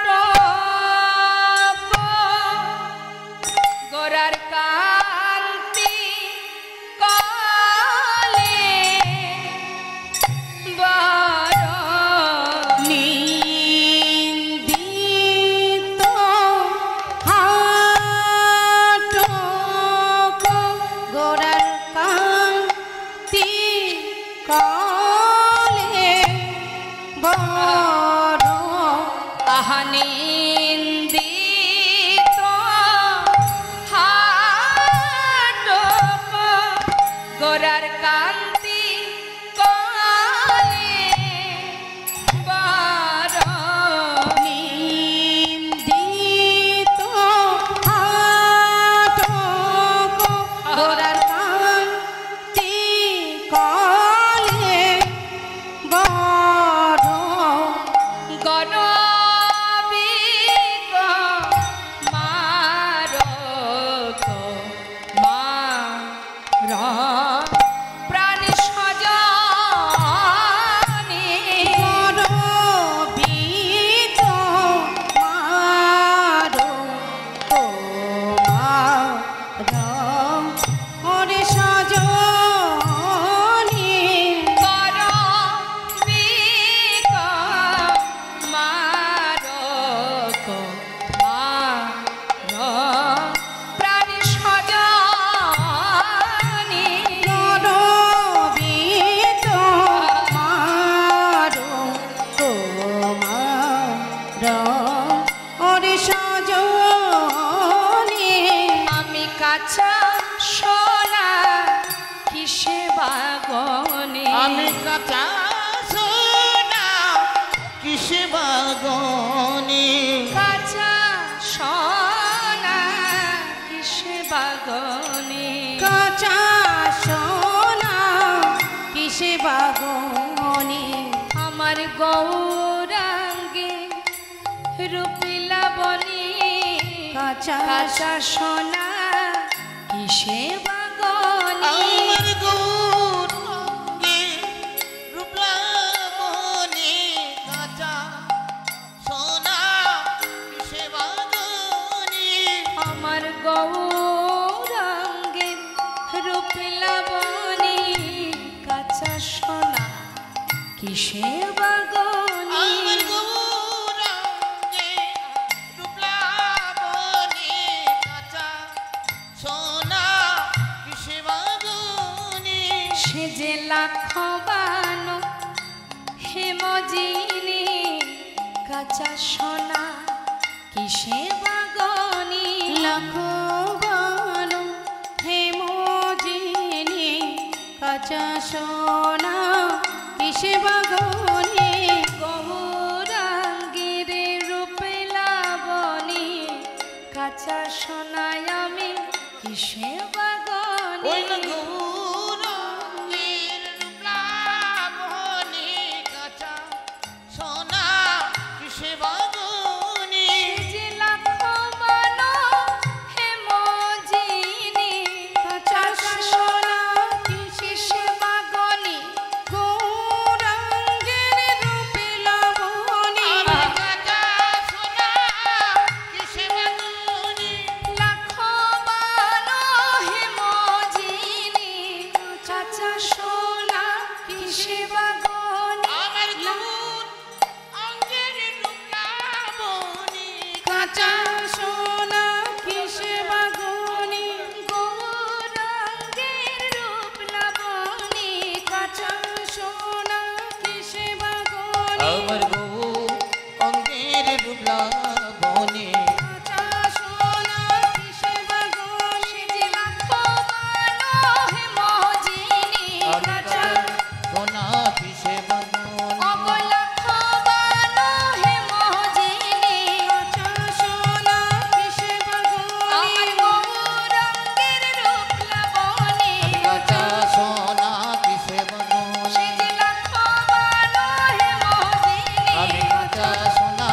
হাটপ গোরার কান্তি কলে বড় নিন্দিত হাটক গোরার কাঁচা সোনা কিসে বাগনে আমি কাঁচা সোনা কিসে বাগনে কাঁচা সোনা কিসে বাগনে কাঁচা সোনা কিসে বাগনে আমার গৌরাঙ্গে রূপিলা বনে কাঁচা কাঁচা সোনা কিসে বাগনে আমার গৌরাঙ্গে রূপলাবণী কাঁচা সোনা কিসে বাগনে আমার গৌরাঙ্গে রূপিলা বনে কাঁচা সোনা কিসে বাগনে আমার গৌরাঙ্গে রূপলাবণী কাঁচা সোনা কিসে বাগনে সে যে লাখবান হেমজিনী কাঁচা সোনা কিসে বাগনে লাখবান হেমজিনী কাঁচা সোনা কিসে বাগনে গৌরাঙ্গের রূপেলা বনে কাঁচা সোনায় আমি কিসে বাগনে ওই না গৌরাঙ্গের রূপলাবণী কাঁচা সোনা কিসে বাগনে যে লাখবান হেমজিনী কাঁচা সোনা কিসে বাগনে গৌরাঙ্গের রূপে লাবণী আমি কাঁচা সোনা কিসে বাগনে লাখবান হেমজিনী কাঁচা সোনা কিসে বাগনে আমার গৌরাঙ্গের রূপলাবণী কাঁচা সোনা কিসে বাগনে গৌরাঙ্গের রূপ লাবণী কাঁচা সোনা কিসে বাগনে আমার গৌরাঙ্গের রূপলাবণী কাঁচা সোনা কিসে বাগনে যে লাখবান হেমজিনী কাঁচা সোনা কিসে বাগনে অবলাখবান হেমজিনী কাঁচা সোনা কিসে বাগনে আমার গৌরাঙ্গের রূপ লাবণী কাঁচা সোনা কিসে বাগনে সে যে লাখবান হেমজিনী আমি কাঁচা সোনা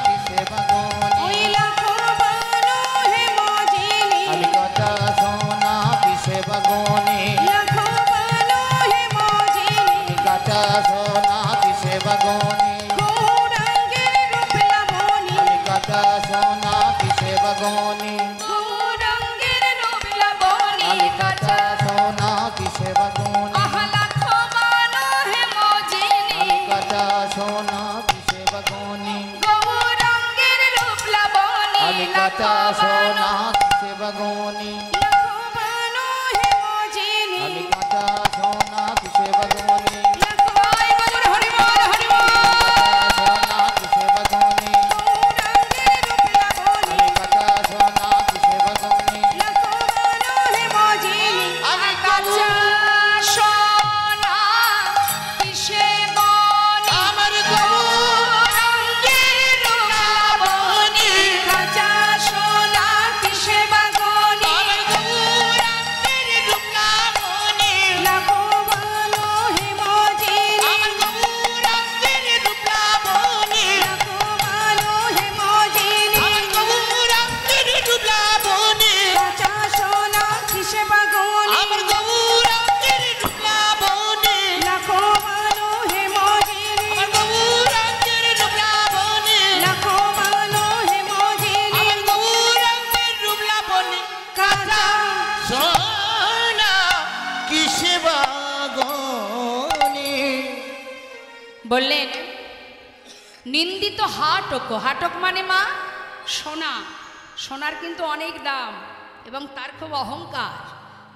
কিসে বাগনে ওই লাখবান হেমজিনী আমি কাঁচা সোনা কিসে বাগনে লাখবান হেমজিনী আমি কাঁচা সোনা কিসে বাগনে গৌরাঙ্গের রূপে লাবণী আমি কাঁচা সোনা কিসে বাগনে গৌরাঙ্গের রূপ লাবণী আমি কাঁচা কাঁচা সোনা কিসে বাগনে আহা লাখবান হেমজিনী আমি কাঁচা সোনা কিসে বাগনে গৌরাঙ্গের রূপ লাবণী আমি কাঁচা সোনা কিসে বাগনে লাখবান হেমজিনী আমি কাঁচা সোনা কিসে বাগনে জয় গুরু হরি বল হরি বল সোনা কিসে বাগনে গৌরাঙ্গের রূপে লাবণী আমি কাঁচা সোনা কিসে বাগনে লাখবান হেমজিনী আমি কাঁচা সোনা কিসে বনে আমার গৌরাঙ্গের রূপলাবণী কাঁচা সোনা কিসে বাগনে আমার গৌরাঙ্গের রূপলাবণী লাখবান হেমজিনী আমার গৌরাঙ্গের রূপলাবণী লাখবান হেমজিনী আমার গৌরাঙ্গের রূপলাবণী কাঁচা সোনা কিসে বাগনে আমার গৌরাঙ্গের রূপলাবণী লাখবান হেমজিনী আমার গৌরাঙ্গের রূপলাবণী লাখবান হেমজিনী আমার গৌরাঙ্গের রূপলাবণী কাঁচা সোনা কিসে বাগনে বললেন নিন্দিত হাটক হাটক মানে মা সোনা সোনার কিন্তু অনেক দাম এবং তার খুব অহংকার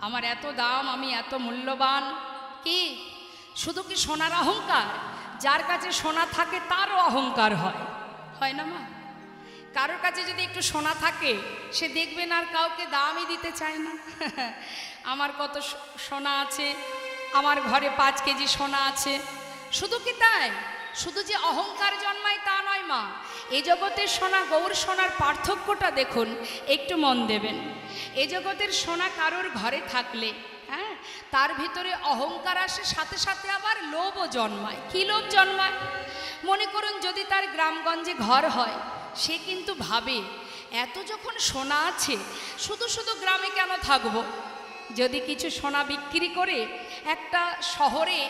আমার এত দাম আমি এত মূল্যবান কি শুধু কি সোনার অহংকার যার কাছে সোনা থাকে তারও অহংকার হয় হয় না মা কারোর কাছে যদি একটু সোনা থাকে সে দেখবেন আর কাউকে দামই দিতে চায় না। আমার কত সোনা আছে, আমার ঘরে 5 কেজি সোনা আছে। শুধু কি তাই, শুধু যে অহংকার জন্মায় তা নয় মা। এই জগতের সোনা গৌর সোনার পার্থক্যটা দেখুন, একটু মন দেবেন। এই জগতের সোনা কারোর ঘরে থাকলে হ্যাঁ তার ভিতরে অহংকার আসে, সাথে সাথে আবার লোভও জন্মায়। কি লোভ জন্মায়? মনে করুন যদি তার গ্রামগঞ্জে ঘর হয়, সে কিন্তু ভাবে এত যখন সোনা আছে শুধু শুধু গ্রামে কেন থাকবো, যদি কিছু সোনা বিক্রি করে একটা শহরে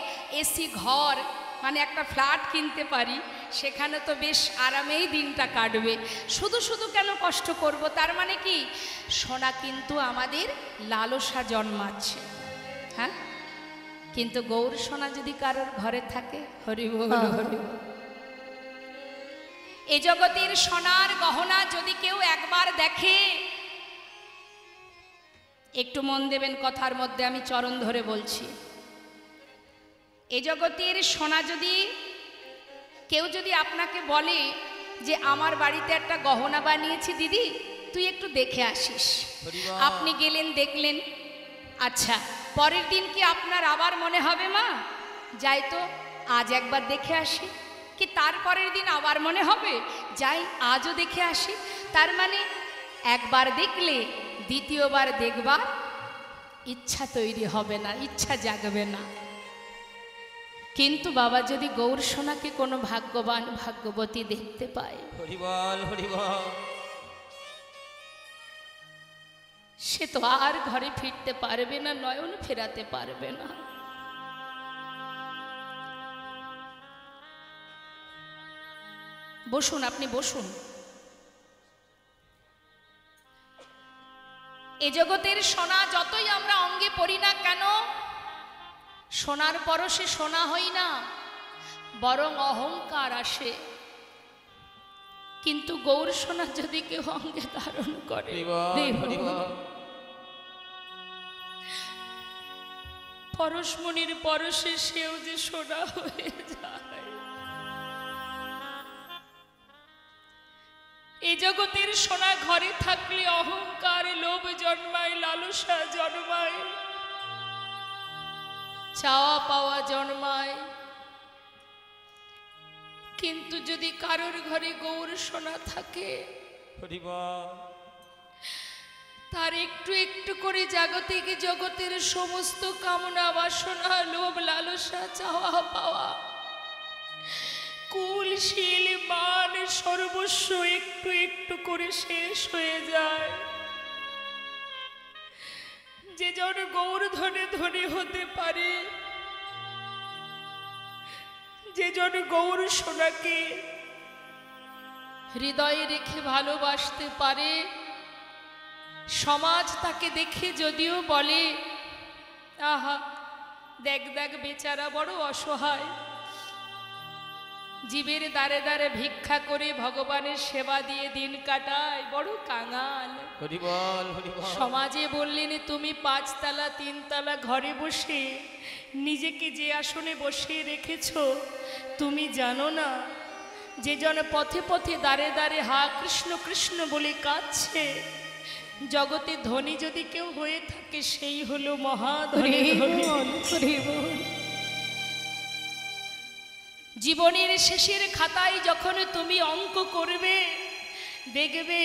এসি ঘর মানে একটা ফ্ল্যাট কিনতে পারি, সেখানে তো বেশ আরামেই দিনটা কাটবে, শুধু শুধু কেন কষ্ট করব। তার মানে কি, সোনা কিন্তু আমাদের লালসা জন্মাচ্ছে। হ্যাঁ, কিন্তু গৌর সোনা যদি কারোর ঘরে থাকে, হরি বল হরি বল। এ জগতের সোনার গহনা যদি কেউ একবার দেখে, একটু মন দেবেন কথার মধ্যে, আমি চরণ ধরে বলছি। এ জগতের সোনা যদি কেউ যদি আপনাকে বলে যে আমার বাড়িতে একটা গহনা বানিয়েছি দিদি, তুই একটু দেখে আসিস। আপনি গেলেন, দেখলেন, আচ্ছা পরের দিন কি আপনার আবার মনে হবে মা যাই তো আজ একবার দেখে আসি? কি তারপরের দিন আবার মনে হবে যাই আজও দেখে আসি? তার মানে একবার দেখলে দ্বিতীয়বার দেখবার ইচ্ছা তৈরি হবে না, ইচ্ছা জাগবে না। কিন্তু বাবা যদি গৌর সোনাকে কোনো ভাগ্যবান ভাগ্যবতী দেখতে পায়, হরি বল হরি বল, সে তো আর ঘরে ফিরতে পারবে না, নয়ন ফেরাতে পারবে না। বসুন, আপনি বসুন। এ জগতের সোনা যতই আমরা অঙ্গে পড়ি না কেন, সোনার পরশে সোনা হই না, বরং অহংকার আসে। কিন্তু গৌর সোনা যদি কেউ অঙ্গে ধারণ করে, পরশমণির পরশে সেও যে সোনা হয়ে যায়। এই জগতের সোনা ঘরে থাকলে অহংকার, লোভ জন্মায়, লালসা জন্মায়, চাওয়া পাওয়া জন্মায়। কিন্তু যদি কারোর ঘরে গৌর সোনা থাকে, তার একটু একটু করে জাগতিক জগতের সমস্ত কামনা বাসনা, লোভ লালসা, চাওয়া পাওয়া, কুল শীল মান সর্বস্ব একটু একটু করে শেষ হয়ে যায়। যে জন গৌর ধনে ধনী হতে পারে, যে জন গৌর সোনাকে হৃদয়ে রেখে ভালোবাসতে পারে, সমাজ তাকে দেখে যদিও বলে আহা দেখ দেখ বেচারা বড় অসহায়, জীবের দ্বারে দ্বারে ভিক্ষা করে ভগবানের সেবা দিয়ে দিন কাটায়, বড় কাঙাল। সমাজে বললেন তুমি 5 তলা 3 তলা ঘরে বসে নিজেকে যে আসনে বসিয়ে রেখেছ, তুমি জানো না যে জন পথে পথে দ্বারে দ্বারে হা কৃষ্ণ কৃষ্ণ বলে কাঁদছে, জগতে ধনী যদি কেউ হয়ে থাকে সেই হলো মহাধনী। জীবনের শেষের খাতায় যখন তুমি অঙ্ক করবে, দেখবে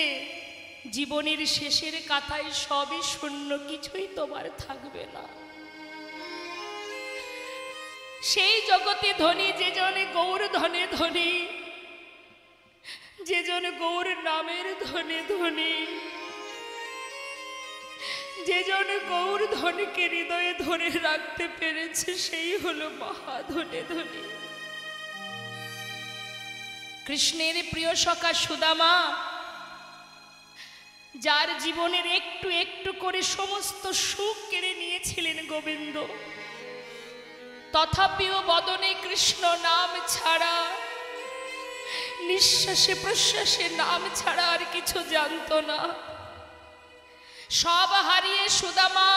জীবনের শেষের খাতায় সবই শূন্য, কিছুই তোমার থাকবে না। সেই জগতে ধনী যে জনে গৌর ধনে ধনী, যে জন গৌর নামের ধনে ধনী, যে জন গৌর ধনীকে হৃদয়ে ধরে রাখতে পেরেছে, সেই হলো মহাধনে ধনী। কৃষ্ণের প্রিয় সখা সুদামা, যার জীবনের একটু একটু করে সমস্ত সুখ কেড়ে নিয়েছিলেন গোবিন্দ, তথাপিও বদনে কৃষ্ণ নাম ছাড়া, নিঃশ্বাসে প্রশ্বাসে নাম ছাড়া আর কিছু জানতো না। সব হারিয়ে সুদামা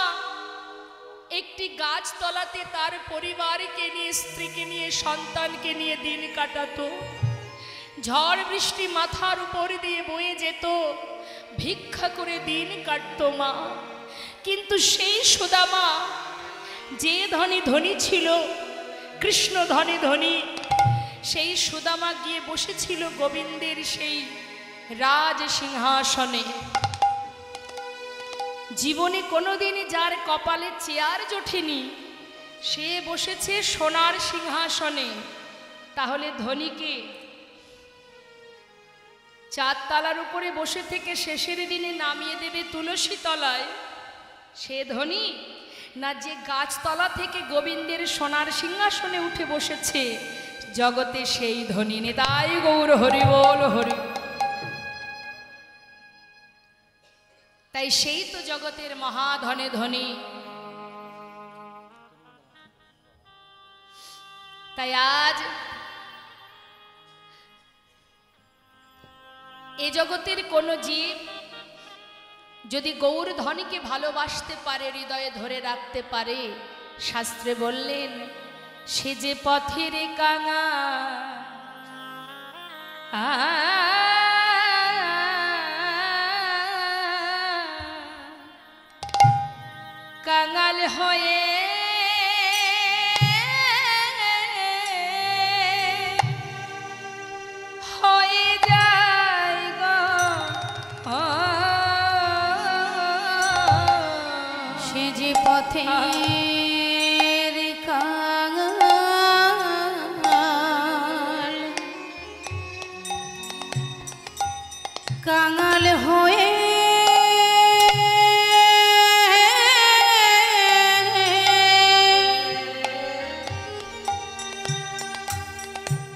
একটি গাছ তলাতে তার পরিবারকে নিয়ে, স্ত্রীকে নিয়ে, সন্তানকে নিয়ে দিন কাটাতো। ঝড় বৃষ্টি মাথার উপর দিয়ে বয়ে যেত, ভিক্ষা করে দিন কাটত মা। কিন্তু সেই সুদামা যে ধনী ধনী ছিল, কৃষ্ণ ধনী ধনী, সেই সুদামা গিয়ে বসেছিল গোবিন্দের সেই রাজ সিংহাসনে। জীবনে কোনোদিন যার কপালে চেয়ার জোটেনি, সে বসেছে সোনার সিংহাসনে। তাহলে ধনীকে 4 তলার উপরে বসে থেকে শেষের দিনে নামিয়ে দেবে তুলসী তলায়, সে ধনী না যে গাছতলা থেকে গোবিন্দের সোনার সিংহাসনে উঠে বসেছে, জগতে সেই ধনী। নিতাই গৌর হরি বল হরি। তাই সেই তো জগতের মহাধনে ধনী। তাই আজ এ জগতের কোন জীব যদি গৌর ধনীকে ভালোবাসতে পারে, হৃদয়ে ধরে রাখতে পারে, শাস্ত্রে বললেন সে যে পথের কাঙা, কাঙাল হয়ে যায় গো, সে যে পথের কাঙাল, কাঙাল হয়ে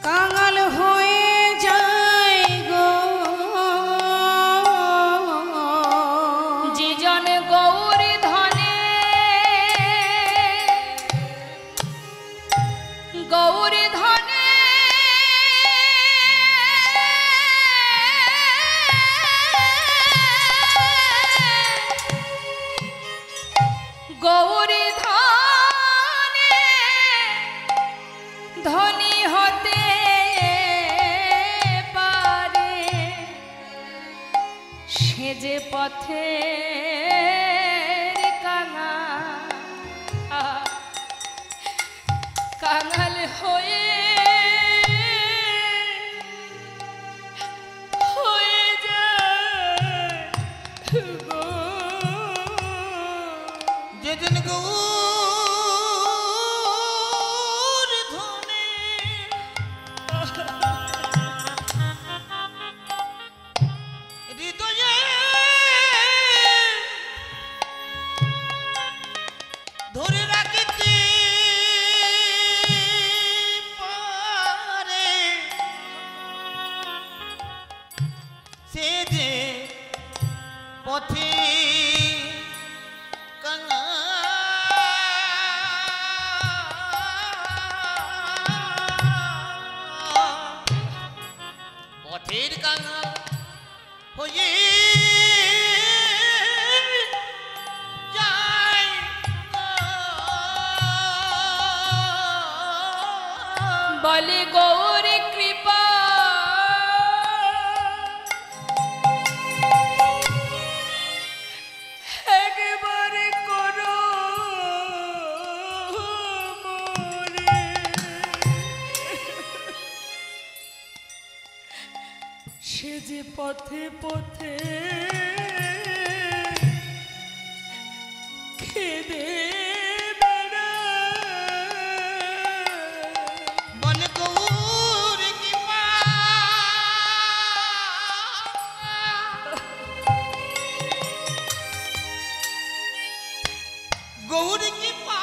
কাঙাল হয়ে যায় গো, যে জন গৌর ধনে, গৌর ধনে গৌর ধনে ধনী হতে পারে, সে যে পথে কাঙাল হয়ে যায় গো। যেদিন গৌর ধনে হৃদয়ে ধরে রাখিতে পারে, সে যে পথে পথের কাঙাল হয়ে যায় বলে গৌর কৃপা একবারে করো মোরে, সে যে পথে পথে খেদে বলে গৌর কৃপা গৌর কৃপা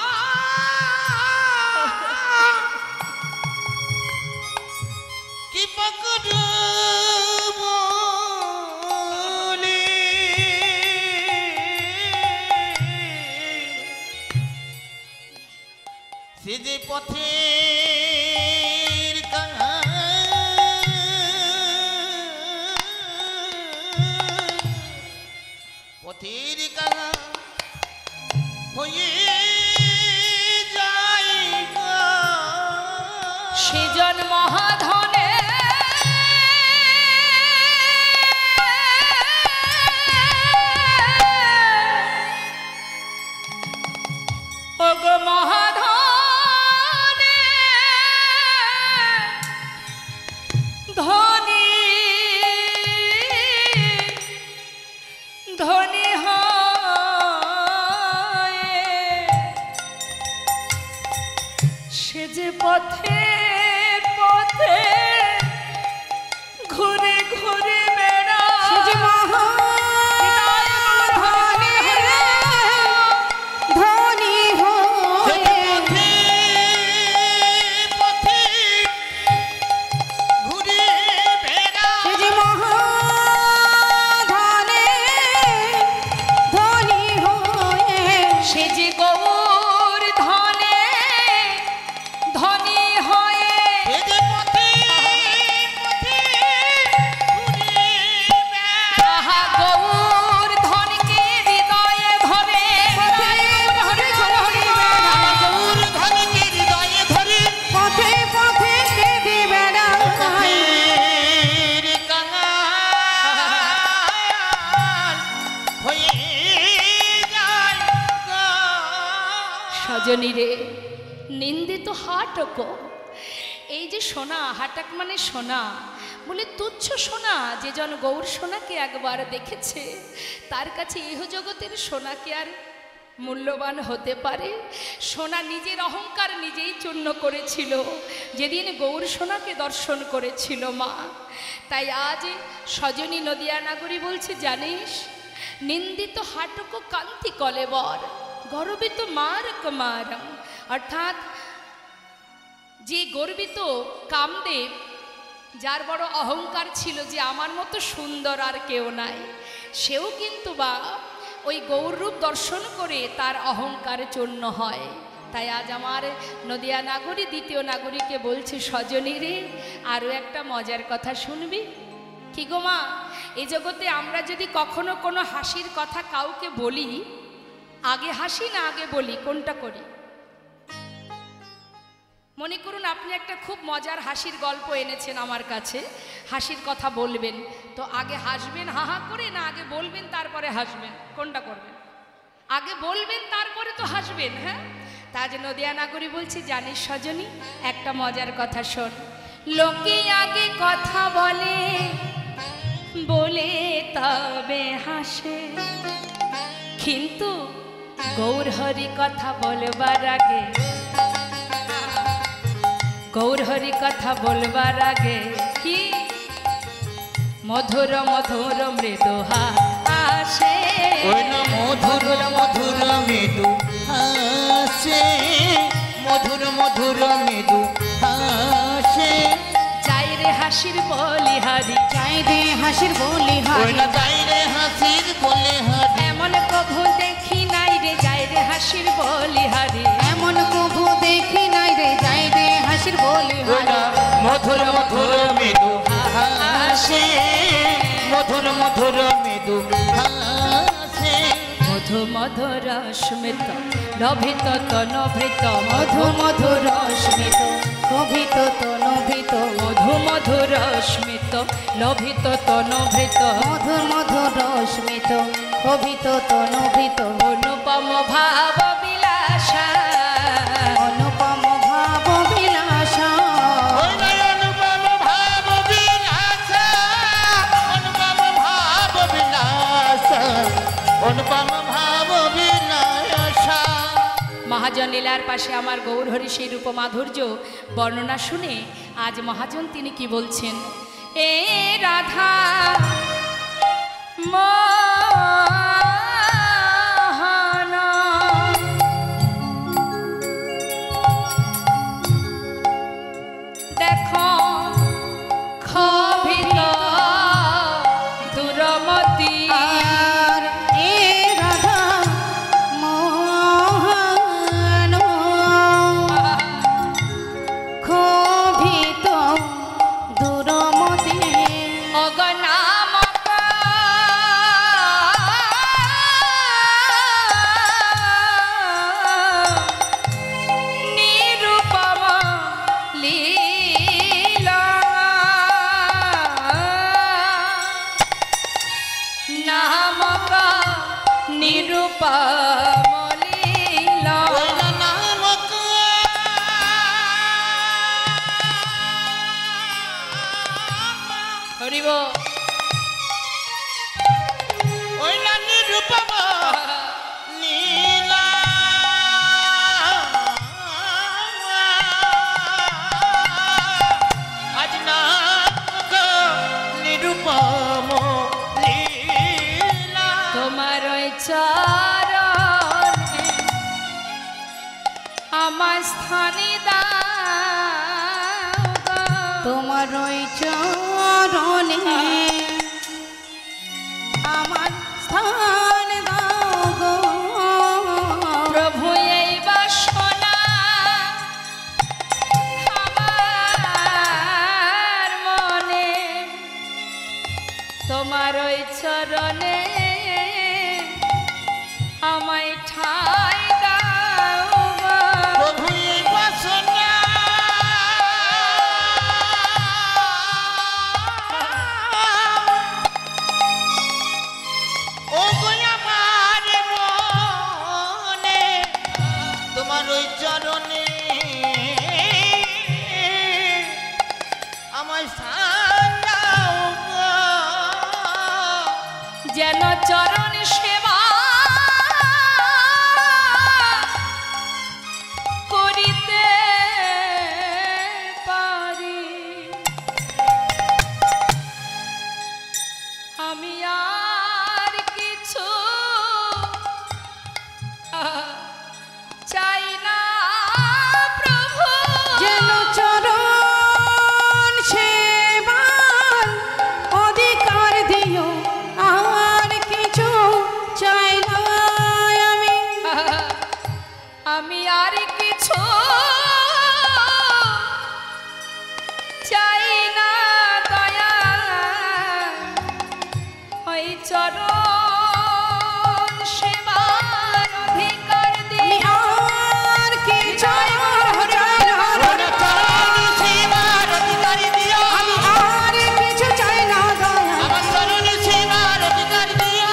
কৃপা করো বলে সে যে পথের কাঙাল, পথের কাঙাল হয়ে যায় গো। সেজন মহাধনে পথে পথে ঘুরে ঘুরে বেড়া সে যে মহাধনে ধনী হয়ে পথে ঘুরে বেড়া সে যে মহাধনে ধনী হয়ে সে যে গৌর ধনে ধনী হয়ে এ যে পথে পথে ঘুরে বেড়া আহা গৌর ধনকে হৃদয়ে ধরে হরে হরে আমার গৌর ধনকে হৃদয়ে ধরে পথে পথে কেঁদে বেড়ায় পথের কাঙাল হয়ে যায় গা। সজনী রে নিন্দিত হাটক, এই যে সোনা, হাটাক মানে সোনা, বলে তুচ্ছ সোনা। যে জন গৌর সোনাকে একবার দেখেছে তার কাছে ইহ জগতের সোনা কি আর মূল্যবান হতে পারে? সোনা নিজের অহংকার নিজেই চূর্ণ করেছিল যেদিন গৌর সোনাকে দর্শন করেছিল মা। তাই আজ সজনী নদিয়া নাগরী বলছে, জানিস নিন্দিত হাটক কান্তি কলেবর গর্বিত মার কুমারম, অর্থাৎ যে গর্বিত কামদেব, যার বড় অহংকার ছিল যে আমার মতো সুন্দর আর কেউ নাই, সেও কিন্তু বা ওই গৌররূপ দর্শন করে তার অহংকার চূর্ণ হয়। তাই আজ আমার নদিয়া নাগরী দ্বিতীয় নাগরীকে বলছে, সজনী রে আরও একটা মজার কথা শুনবি? কি গো মা, এই জগতে আমরা যদি কখনো কোনো হাসির কথা কাউকে বলি, আগে হাসি না আগে বলি, কোনটা করি? মনে করুন আপনি একটা খুব মজার হাসির গল্প এনেছেন আমার কাছে, হাসির কথা বলবেন, তো আগে হাসবেন হা হা করে, না আগে বলবেন তারপরে হাসবেন? কোনটা করবেন? আগে বলবেন তারপরে তো হাসবেন। হ্যাঁ, তাজ নদিয়া নাগরী বলছি, জানিস সজনী একটা মজার কথা শোন। লোকে আগে কথা বলে বলে তবে হাসে, কিন্তু গৌরহরি কথা বলবার আগে, গৌরহরি কথা বলবার আগে কি মধুর মধুর মৃদু হাসে, ওই না মধুর মধুর মৃদু হাসে, মধুর মধুর মৃদু হাসে। যাই রে হাসির বলিহারি, চাই দে হাসির বলি ওই হারি না যাই রে হাসির বলে হারি, এমন প্রভু দেখি নাই রে, যাই রে হাসির বলিহারি, এমন কভু দেখি নাই রে, যাই দে হাসির বলি ওই না হারি মধুর মধুর মৃদু হাসে, মধুর মধুর মৃদু হাসে। মধু মধুর স্মিত নভিত তনভৃত, মধু মধু মধুর স্মিত কভিত তনভিত, মধু মধুর স্মিত লোভিত তনভৃত, মধুর মধুর স্মিত কভিত তনভিত, অনুপম ভাব বিলাসা, অনুপম ভাব বিলাসা ওই না অনুপম ভাব বিলাসা, অনুপম ভাব বিলাসা, অনুপম ভাব বিলাসা। মহাজন লীলার পাশে আমার গৌরহরি সেই রূপ মাধুর্য বর্ণনা শুনে আজ মহাজন তিনি কি বলছেন? এ রাধা মোহনা, দেখো ক্ষোভিত দুরমতি, আর এ রাধা মোহন ক্ষোভিত দুরমতি, অগনামক আমার স্থানে দাও গো। তোমার ওই চরণে আমার স্থান দাও গো। প্রভু এই বাসনা আমার মনে, তোমার ওই চরণে আমায় ঠাই দাও গো। প্রভু এই বাসনা ও গো আমার মনে, তোমার ওই চরণে আমার স্থান দাও গো। যেন চরণ সেবা করিতে পারি, আমি আর কিছু চাই না প্রভু। যেন চরণ সেবার অধিকার দিও, আর কিছু চাই না আমি। আমি আর কিছু চাই না দয়া, ওই চরণ সেবার অধিকার আমি দিও। আর কিছু চাই না। চরণ সেবার অধিকার দিও, আমি আর কিছু চাই না দয়া, আমার চরণ সেবার অধিকার দিও।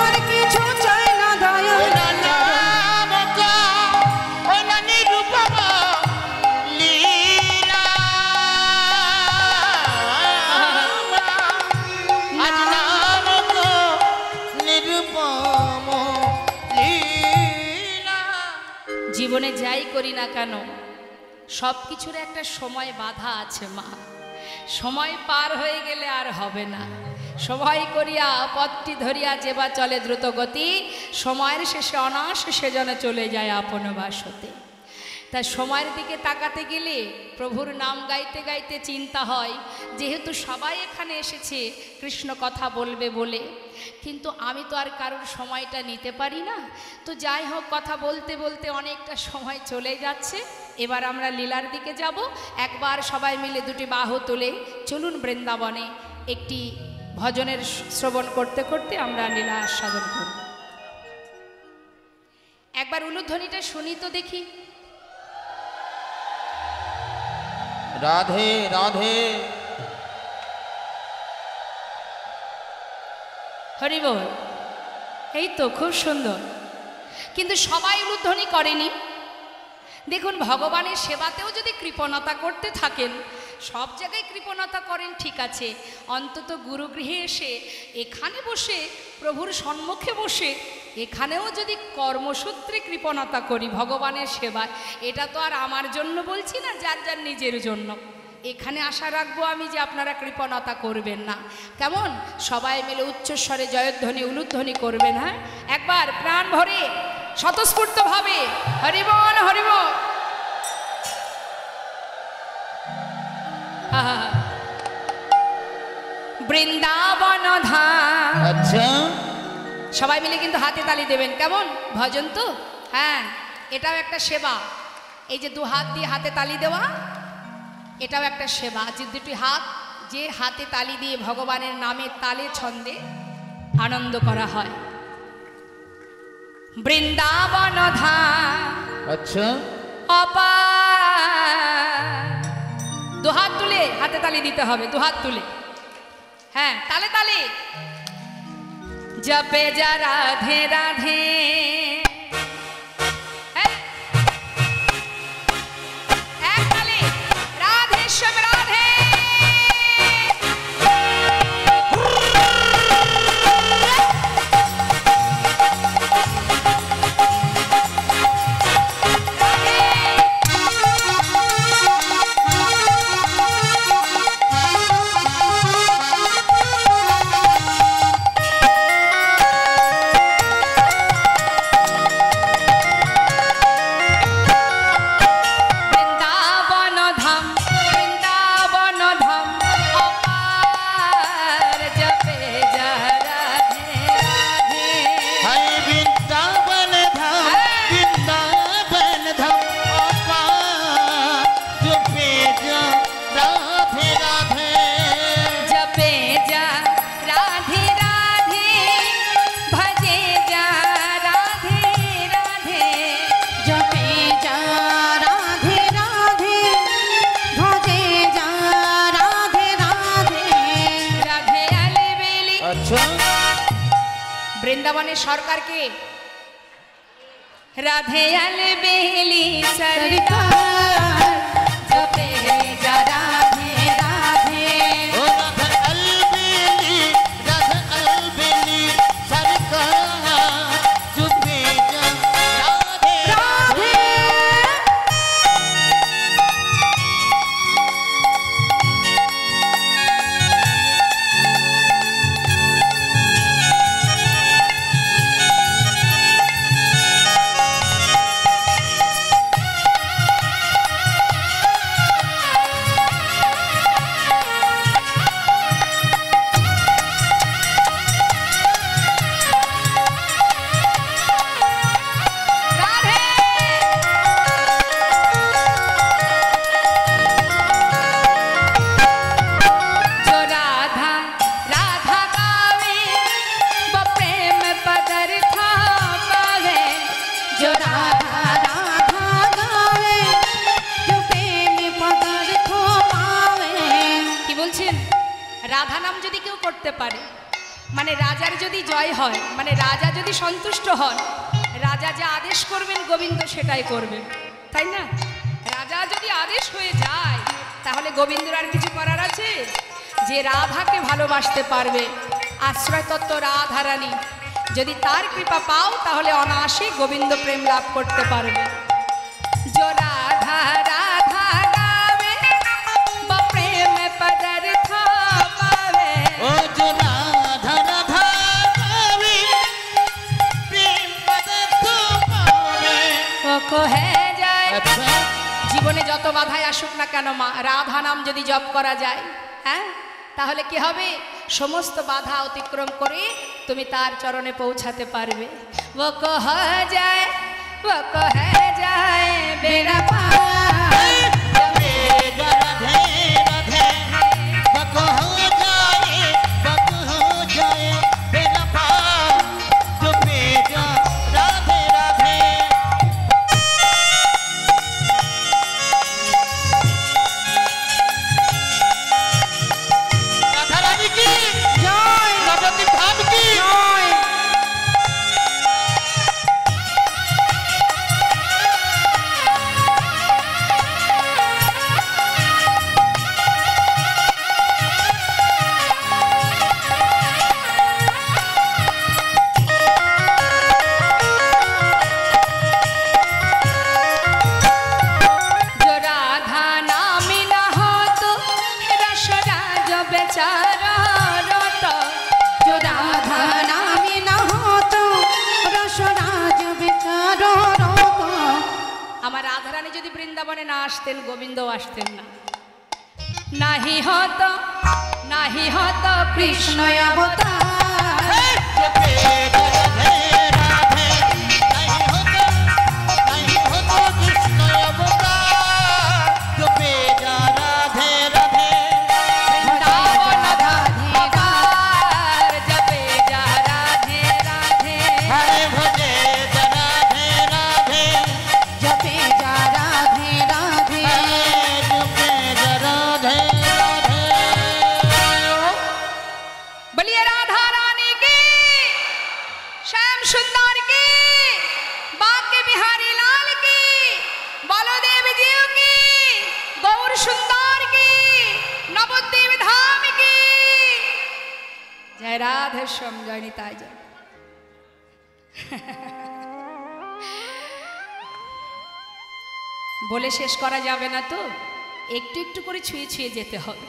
আর কিছু চাই না দয়া। ওই না নামক, ওই না নিরূপম লীলা, আজ নামক নিরূপম লীলা। জীবনে যাই করি না কেন সব কিছুর একটা সময় বাধা আছে মা। সময় পার হয়ে গেলে আর হবে না। সময় করিয়া পথটি ধরিয়া যেবা চলে দ্রুত গতি, সময়ের শেষে অনায়াসে যেন চলে যায় আপন বাসতে। তাই সময়ের দিকে তাকাতে গেলে প্রভুর নাম গাইতে গাইতে চিন্তা হয়, যেহেতু সবাই এখানে এসেছে কৃষ্ণ কথা বলবে বলে, কিন্তু আমি তো আর কারোর সময়টা নিতে পারি না। তো যাই হোক, কথা বলতে বলতে অনেকটা সময় চলে যাচ্ছে। এবার আমরা লীলার দিকে যাব। একবার সবাই মিলে দুটি বাহু তুলে চলুন বৃন্দাবনে একটি ভজনের শ্রবণ করতে করতে আমরা লীলা আস্বাদন করব। একবার উলুধ্বনিটা শুনি তো দেখি। রাধে রাধে। হরি বল। এই তো খুব সুন্দর, কিন্তু সবাই উলুধ্বনি করেনি। দেখুন, ভগবানের সেবাতেও যদি কৃপণতা করতে থাকেন, সব জায়গায় কৃপণতা করেন ঠিক আছে, অন্তত গুরুগৃহে এসে এখানে বসে প্রভুর সম্মুখে বসে এখানেও যদি কর্মসূত্রে কৃপণতা করি ভগবানের সেবায়, এটা তো আর আমার জন্য বলছি না, যার যার নিজের জন্য। এখানে আশা রাখবো আমি যে আপনারা কৃপণতা করবেন না। কেমন? সবাই মিলে উচ্চস্বরে জয়ধ্বনি উলুধ্বনি করবেন। হ্যাঁ, একবার প্রাণ ভরে স্বতঃস্ফূর্তভাবে হরিবল হরিবল। বৃন্দাবন ধাম। আচ্ছা, সবাই মিলে কিন্তু হাতে তালি দেবেন। কেমন? ভজন তো। হ্যাঁ, এটাও একটা সেবা। এই যে দু হাত দিয়ে হাতে তালি দেওয়া, এটাও একটা সেবা। যে দুটি হাত, যে হাতে তালি দিয়ে ভগবানের নামে তালে ছন্দে আনন্দ করা হয়। বৃন্দাবন ধাম আচ্ছা, অপার। দু হাত তুলে হাতে তালি দিতে হবে, দু হাত তুলে। হ্যাঁ, তালে তালে। জপে যা রাধে রাধে। এক তালে। রাধে শ্যাম রাধে। বৃন্দাবনের সরকারকে রাধে আল বেলি সরকার জপে যা রাধে রাধে ও রাধা अलबेली राधा अलबेली सरकार चुपे जा राधे রাধে जो राधा राधा गावे वो प्रेम पदार्था पावे जो राधा राधा गावे जो प्रेम पदार्थ पावे কি বলছেন রাধা নাম যদি কেউ করতে পারে মানে রাজার যদি জয় হয় মানে রাজা যদি সন্তুষ্ট হন রাজা যা আদেশ করবেন গোবিন্দ সেটাই করবেন তাই না রাজা যদি আদেশ হয়ে যায় তাহলে গোবিন্দর আর কিছু করার আছে যে রাধাকে ভালোবাসতে পারবে আশ্রয় তত্ত্ব রাধারানী যদি তার কৃপা পাও তাহলে অনায়াসে গোবিন্দ প্রেম লাভ করতে পারবে जो राधा राधा गावे वो प्रेम पदार्था पावे ओ जो राधा राधा गावे प्रेम पदार्थ पावे वो को है যায় अच्छा জীবনে যত বাধাই আসুক না কেন মা রাধা নাম যদি জপ করা যায় হ্যাঁ তাহলে কি হবে সমস্ত বাধা অতিক্রম করে তুমি তার চরণে পৌঁছাতে পারবে वो को है যায় वो को है যায় बेड़ा पार जपे जा राधे राधे बक हो जाए बेला पार जपे जा राधे राधे राधा रानी की জয় नवद्वीप धाम की জয় जो राधा नाम न हो तो रसरा जो बेचारा रोता जो राधा नामी न हो तो रसराज बेचारो रोतो আমার রাধারানী যদি বৃন্দাবনে না আসতেন গোবিন্দ আসতেন না নাহি হতো কৃষ্ণ কৃষ্ণ অবতার जपे जा राधे राधे नहीं हो तो कृष्ण अवतार जपे जा राधे राधे वृंदावन धार जपे जा राधे राधे हरे भजे जा राधे राधे जपे जा राधे राधे जपे जा राधे राधे बोलिए राधा रानी की श्याम सुंदर की बांके बिहारी लाल की बलदेव जीव की गौर सुंदर की नवद्वीप धाम की जय राधे श्याम जय निताई जय বলে শেষ করা যাবে না তো একটু একটু করে ছুঁয়ে ছুঁয়ে যেতে হবে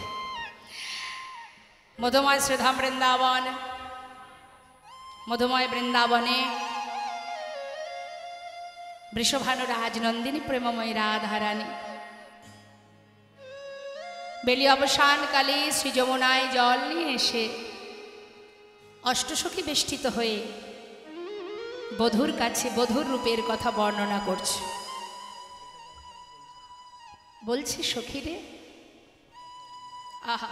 মধুময় শ্রীধাম বৃন্দাবন মধুময় বৃন্দাবনে বৃষভানু রাজনন্দিনী প্রেমময় রাধারানী বেলি অবসানকালে শ্রী যমুনায় জল নিয়ে এসে অষ্টসখী বেষ্টিত হয়ে বধূর কাছে বধূর রূপের কথা বর্ণনা করছে বলছি সখী রে আহা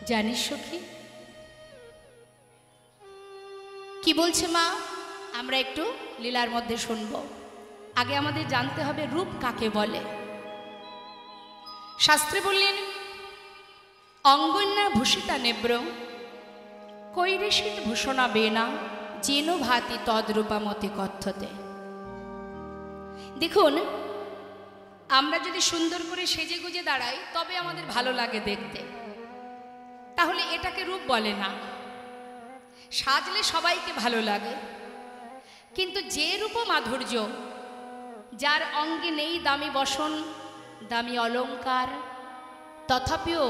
জানিস সখী কি বলছে মা আমরা একটু লীলার মধ্যে শুনব আগে আমাদের জানতে হবে রূপ কাকে বলে শাস্ত্রে বললেন অঙ্গন্যা ভূষিতা নেব্র কৈরিশিত ভূষণা বেনা যেন ভাতি তদ্রূপামতি কথ্যতে। দেখুন, আমরা যদি সুন্দর করে সেজে গুজে দাঁড়াই তবে আমাদের ভালো লাগে দেখতে, তাহলে এটাকে রূপ বলে না। সাজলে সবাইকে ভালো লাগে, কিন্তু যে রূপ মাধুর্য, যার অঙ্গে নেই দামি বসন, দামি অলঙ্কার, তথাপিও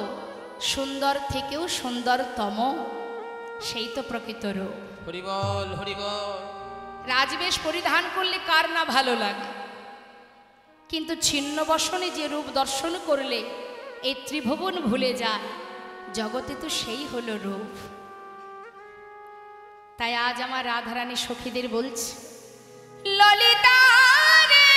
সুন্দর থেকেও সুন্দরতম, সেই তো প্রকৃত রূপ। হরি বল, হরি বল। রাজবেশ পরিধান করলে কার না ভালো লাগে, কিন্তু ছিন্ন বসনে যে রূপ দর্শন করলে এই ত্রিভুবন ভুলে যায়, জগতে তো সেই হলো রূপ। তাই আজ আমার রাধারানী সখীদের বলছি, ললিতা রে,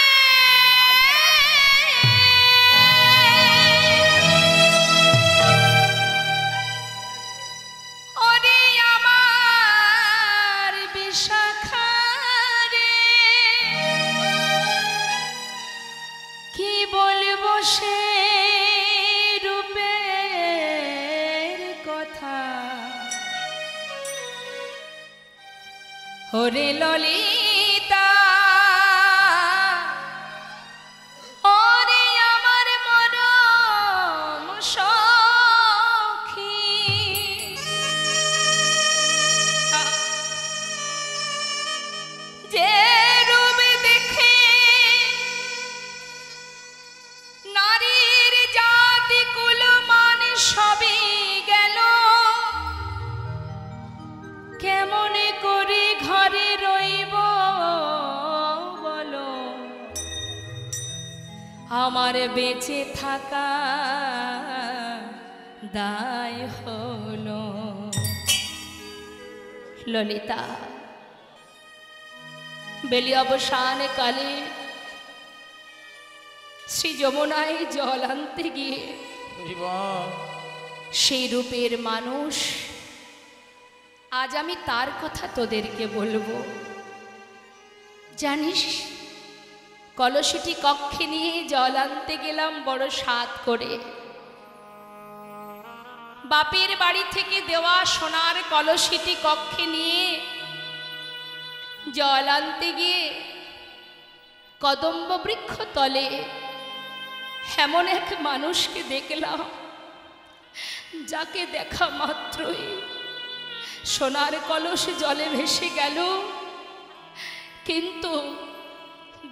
ওরে আমার বিশাখা রে, কি বলবো সে রূপের কথা, ওরে ললিতা, ওরে আমার মরম সখী, যে রূপ দেখে নারীর জাতি কুল মান সবই গেল, কেমনে করে ঘরে রইব বলো, আমার বেঁচে থাকা দায় হলো। ললিতা, বেলি অবসান কালে শ্রী যমুনায় জল আনতে গিয়ে হরি বল। সেই রূপের মানুষ, আজ আমি তার কথা তোদেরকে বলবো। জানিস, কলসিটি কক্ষে নিয়ে জল আনতে গেলাম বড় স্বাদ করে। বাপের বাড়ি থেকে দেওয়া সোনার কলসিটি কক্ষে নিয়ে জল আনতে গিয়ে কদম্ব বৃক্ষ তলে এমন এক মানুষকে দেখলাম, যাকে দেখা মাত্রই সোনার কলস জলে ভেসে গেল, কিন্তু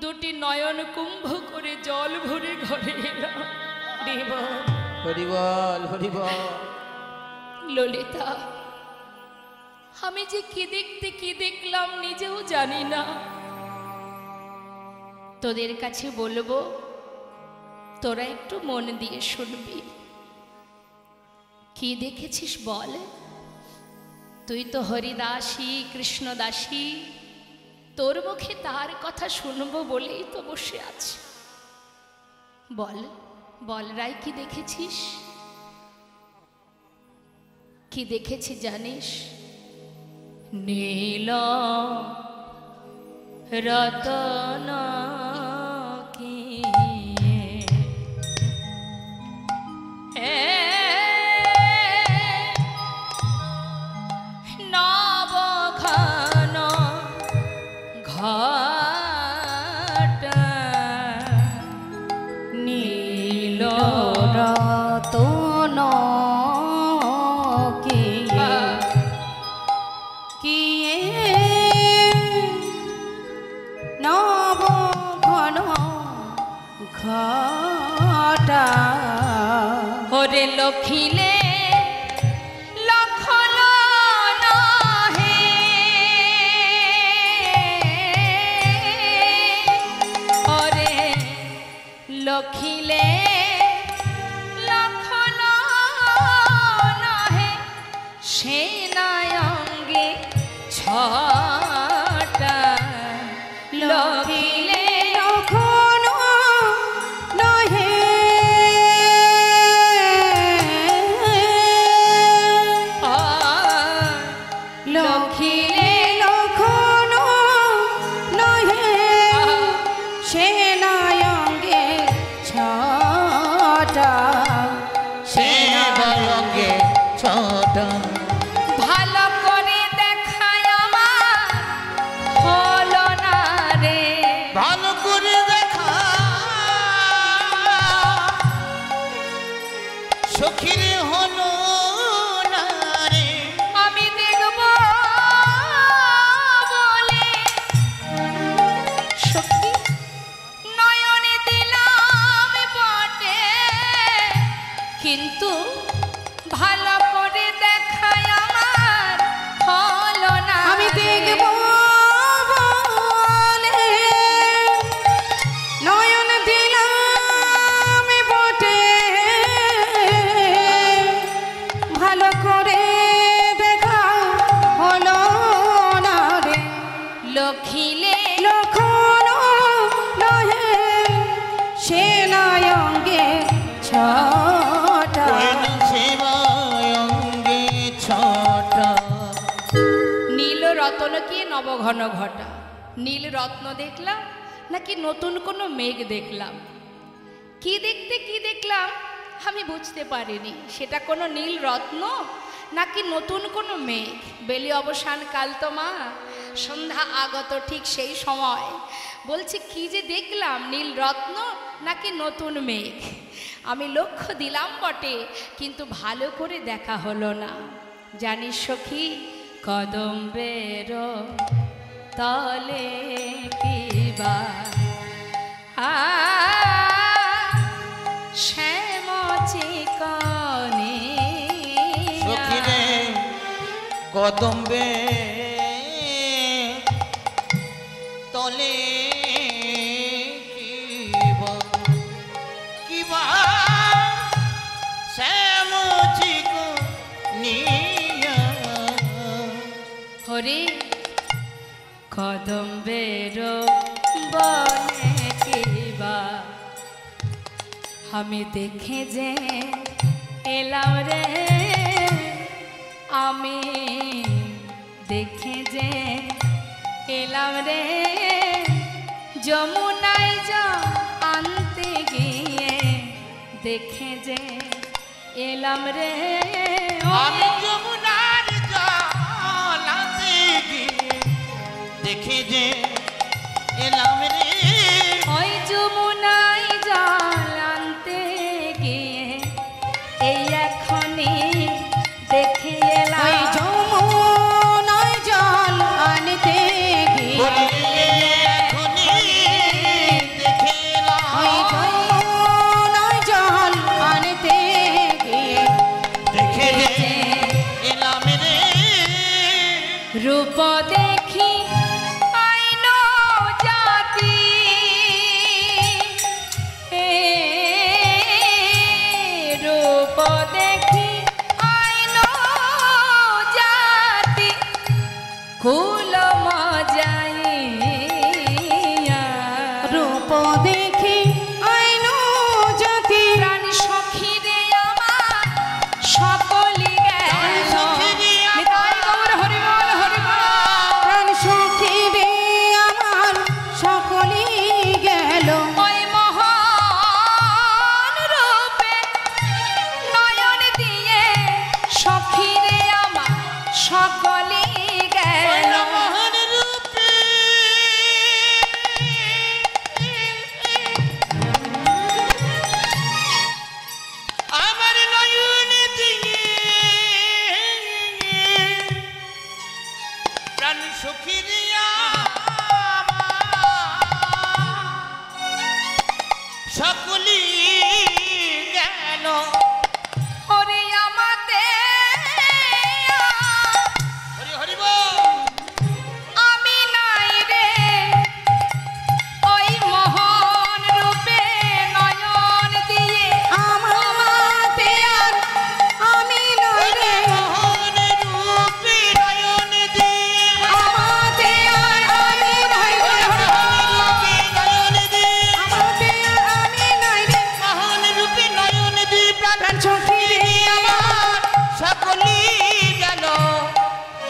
দুটি নয়ন কুম্ভ করে জল ভরে ঘরে এলাম। হরি বল, হরি বল। ললিতা, আমি যে কি দেখতে কি দেখলাম নিজেও জানি না। তোদের কাছে বলবো, তোরা একটু মন দিয়ে শুনবি। কি দেখেছিস বল? তুই তো হরিদাসী, কৃষ্ণদাসী, তোর মুখে তার কথা শুনবো বলেই তো বসে আছি। বল বল রায়, কি দেখেছিস? কি দেখেছি জানিস? নীল রতন কি নবঘন ঘটা, নীল রতন ঘটা, ওরে লখিলে লক্ষণ নহে, ওরে লখিলে লক্ষণ নহে, সেনায়ঙ্গে ছটা, লখিলে লক্ষণ নহে, ভালো করে দেখা সখীরে হলো না রে। আমি দেখব বলে সখী নয়নে দিলাম বটে, কিন্তু ভালো করে দেখায় আমার হলো না। আমি দেখব বলে নয়ন দিলাম বটে, ভালো করে দেখা হলো না রে। লখিলে লক্ষণ নহে সে নয়ঙ্গে ছটা। সেবায়ঙ্গে ছটা। নীল রতন কি নবঘন ঘটা। নীল রত্ন দেখলাম নাকি নতুন কোনো মেঘ দেখলাম? কি দেখলাম আমি বুঝতে পারিনি। সেটা কোনো নীল রত্ন নাকি নতুন কোনো মেঘ। বেলি অবসান কাল তো মা, সন্ধ্যা আগত ঠিক সেই সময়। বলছে কি যে দেখলাম, নীল রত্ন নাকি নতুন মেঘ। আমি লক্ষ্য দিলাম বটে, কিন্তু ভালো করে দেখা হলো না। জানিস সখী কদম্বের তলে কিবা শ্যাম চিকনে সখীরে কদম্বে তলে কিবা শ্যাম চিকনিয়া। হরে কদম্বের বনে কিবা আমি দেখে যে এলাম রে, আমি দেখে যে এলাম রে, যমুনায় যা আনতে গিয়ে দেখে যে এলাম রে। আমি যমুনার জল আনতে গিয়ে দেখে যে এলাম রে। ওই যমুনায় জল আনতে গিয়ে এই এখনই দেখে এলাম। ওই যমুনায় জল আনতে গিয়ে এখনই দেখে এলাম। ওই যমুনায় জল আনতে গিয়ে দেখে যে এলাম রে। রূপ দেখি আইন জাতি, রূপ দেখি আইন জাতি, কুল মজাইয়া রূপ দেখি আইন জাতি, প্রাণ সখী রে আমার সকলি গেল। নিতাই গৌর হরিবল হরিবল। প্রাণ সখী রে আমার সকলেই গেল। ওই মহান রূপে নয়ন দিয়ে সখী রে আমার সকলি গেল। মহান রূপে আমার নয়ন দিয়ে প্রাণ সখী দিয়া সকলি গেল। হরি আমাতে হরি হরি বল। আমি নাই রে, ওই মহান রূপে নয়ন দিয়ে আমাতে আর আমি নই রে, মহান রূপে নয়ন দিয়ে আমাতে আর আমি নই রে, নয়ন দিয়ে আমাতে আর আমি নই রে। মহান রূপে নয়ন দিয়ে প্রাণ প্রাণ সখী রে আমার সকলি গেল।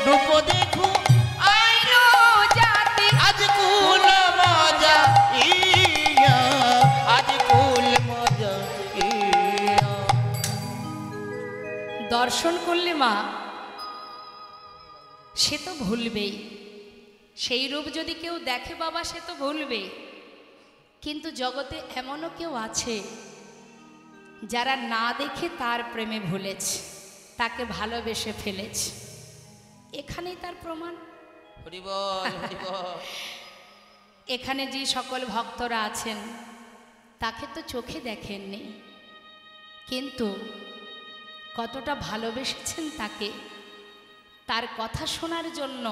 রূপ দেখু আইন জাতি, আজ কুল মজা ইয়া, আজ কুল মজা ইয়া। দর্শন করলে মা সে তো ভুলবেই। সেই রূপ যদি কেউ দেখে বাবা সে তো ভুলবেই। কিন্তু জগতে এমনও কেউ আছে যারা না দেখে তার প্রেমে ভুলেছে, তাকে ভালোবেসে ফেলেছে। এখানেই তার প্রমাণ। হরি বল, হরি বল। এখানে যে সকল ভক্তরা আছেন তাকে তো চোখে দেখেননি, কিন্তু কতটা ভালোবেসেছেন তাকে, তার কথা শোনার জন্য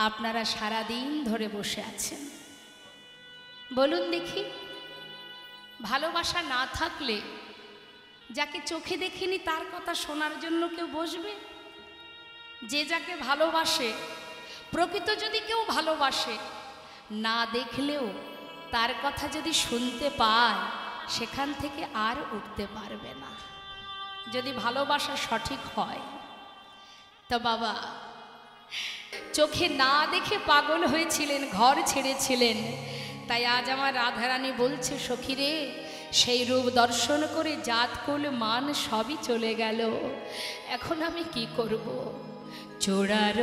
আপনারা সারাদিন ধরে বসে আছেন। বলুন দেখি, ভালোবাসা না থাকলে যাকে চোখে দেখিনি তার কথা শোনার জন্য কেউ বসবে? যে যাকে ভালোবাসে, প্রকৃত যদি কেউ ভালোবাসে, না দেখলেও তার কথা যদি শুনতে পায় সেখান থেকে আর উঠতে পারবে না, যদি ভালোবাসা সঠিক হয়। তো বাবা চোখে না দেখে পাগল হয়েছিলেন, ঘর ছেড়েছিলেন, তাই আজ আমার রাধারানী বলছে, সখীরে সেই রূপ দর্শন করে জাত কুল মান সবই চলে গেল, এখন আমি কি করব? চূড়ার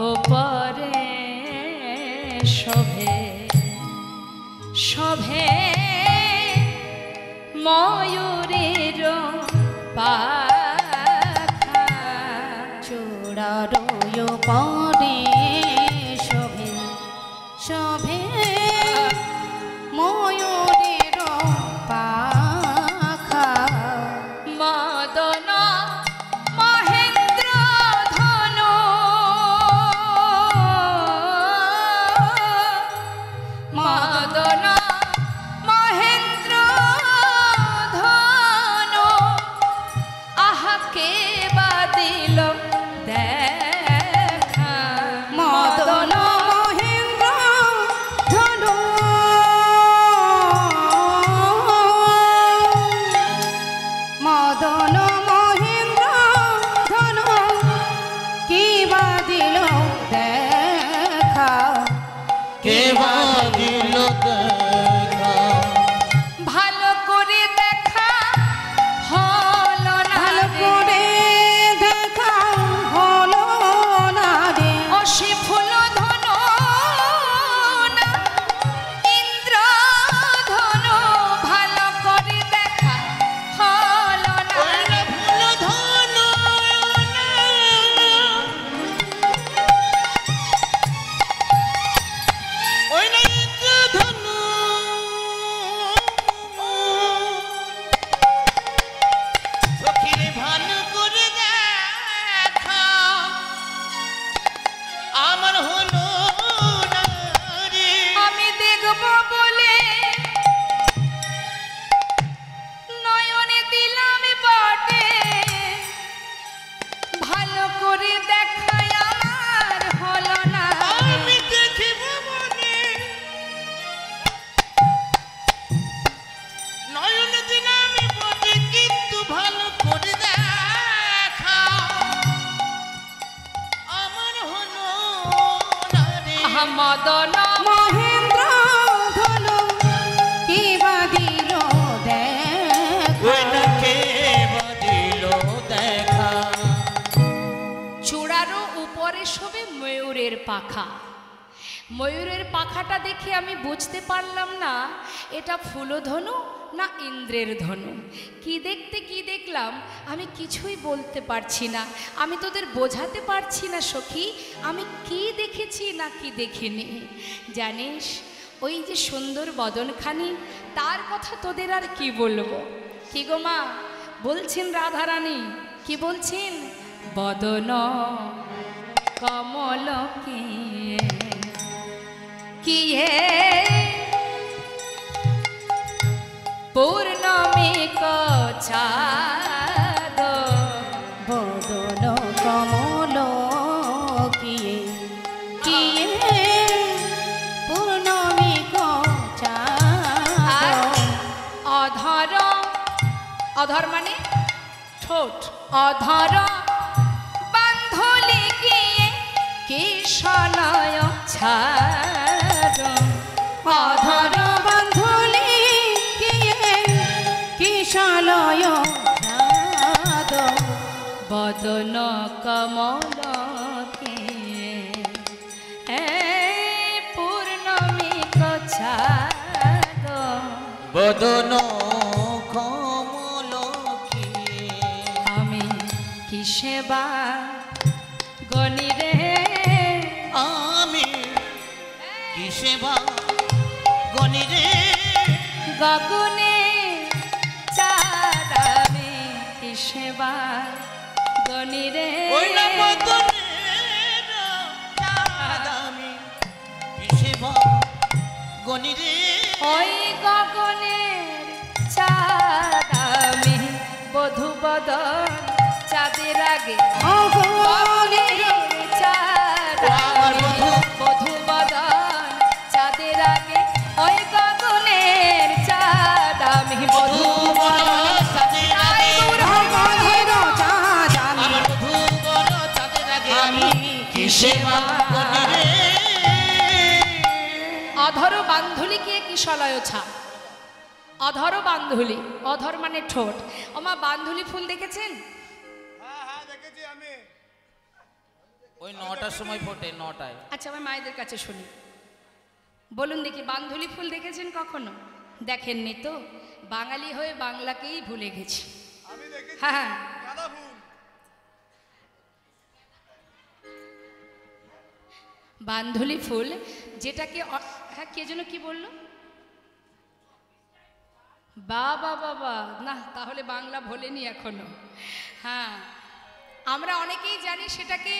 ওপরে শোভে শোভে ময়ূরের পাখা, চূড়ার পরে শোভে শোভে ময়ূরের পাখা, মদন মহেন্দ্র ধনু, মদন মহেন্দ্র ধনু, আহাকে বাদিল দেখা, মদন মহেন্দ্র ধনু, মদন মহেন্দ্র ধনু, কি বাদিল দেখা, কে বাঁধিল দেখা, ভালো করে দেখা হলো না ভালো রে, করে দেখা হলো না রে, অসি ফুল ধনু না ইন্দ্র ধনু, ভালো করে দেখা হলো না ওই রে। না ফুল ধনু না, ওই না ইন্দ্র ধনু, সখীরে ভালো করে দেখা, আমার হলো না রে। আমি দেখব বলে নয়নে দিলাম বটে, ভালো করে দেখাই আমার হলো না রে। আমি দেখিব মনে, নয়ন দিন আমি বলি, কিন্তু ভালো করে দেখা, আমার হলো না রে। আহা মদন মহেন্দ্র ধনু, কি বাদিল দেখা, ওই না কে বাঁধিল দেখা, চূড়ারও উপরে শোভে ময়ূরের পাখা। ময়ূরের পাখাটা দেখে আমি বুঝতে পারলাম না এটা ফুলধনু না ইন্দ্রের ধনু। কি দেখতে কি দেখলাম আমি কিছুই বলতে পারছি না, আমি তোদের বোঝাতে পারছি না সখী আমি কি দেখেছি না কি দেখিনি। জানিস ওই যে সুন্দর বদনখানি, তার কথা তোদের আর কি বলবো। কি গো মা বলছেন রাধারানী, কি বলছেন? বদন কমল কিয়ে পূর্ণমী কছাদ, বদন কমল কিয়ে কিয়ে পূর্ণমী চাঁদ, অধর, অধর মানে ঠোঁট, অধর বান্ধলি গিয়ে কিশলয় ছাদ, অধর বান্ধলি কিয়ে কিশলয় চাঁদ, বদন কমল পূর্ণমী কছাদ, বদন কমল কি আমি কি সেবা গনি রে আমি কি সেবা গনি রে গগনে চাঁদ আমি কি সেবা গনি রে ওই না বদনের চাঁদ আমি কি সেবা গনি রে ওই গগনের চাঁদ আমি বধূ বদন চাঁদের আগে গগনের চাঁদ আমার আমি বধূ বদন চাঁদের আগে ওই গগনের চাঁদ আমি বধূ বদন চাঁদের আগে গগনের চাঁদ আমি আমার বধূ বড় চাঁদের আগে আমি কি সেবা গনি রে অধর বান্ধুলিকে কিশলয় ছা অধর বান্ধুলি অধর মানে ঠোঁট ওমা বান্ধুলি ফুল দেখেছেন ওই 9টার সময় ফোটে 9টায় আচ্ছা আমার মায়েদের কাছে শুনি বলুন দেখি বান্ধুলি ফুল দেখেছেন কখনো দেখেননি তো বাঙালি হয়ে বাংলাকেই ভুলে গেছি হ্যাঁ হ্যাঁ বান্ধুলি ফুল যেটাকে হ্যাঁ কে যেন কি বললো বাবা বাবা না তাহলে বাংলা ভোলেনি এখনো হ্যাঁ আমরা অনেকেই জানি সেটাকে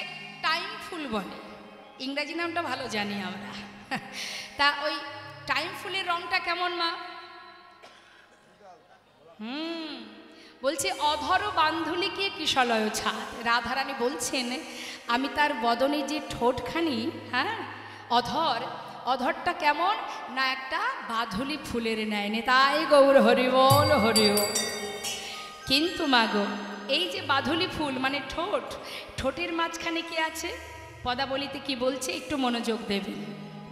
টাইম ফুল বলে ইংরাজি নামটা ভালো জানি আমরা তা ওই টাইম ফুলের রংটা কেমন মা বলছে অধর বান্ধুলিকে কিশলয় ছাদ রাধারানী বলছেন আমি তার বদনে যে ঠোঁটখানি হ্যাঁ অধরটা কেমন না একটা বাধুলি ফুলের ন্যায় তাই গৌর হরিবল হরিও কিন্তু মাগো এই যে বাধুলি ফুল মানে ঠোঁটের মাঝখানে কি আছে পদাবলিতে কি বলছে একটু মনোযোগ দেবেন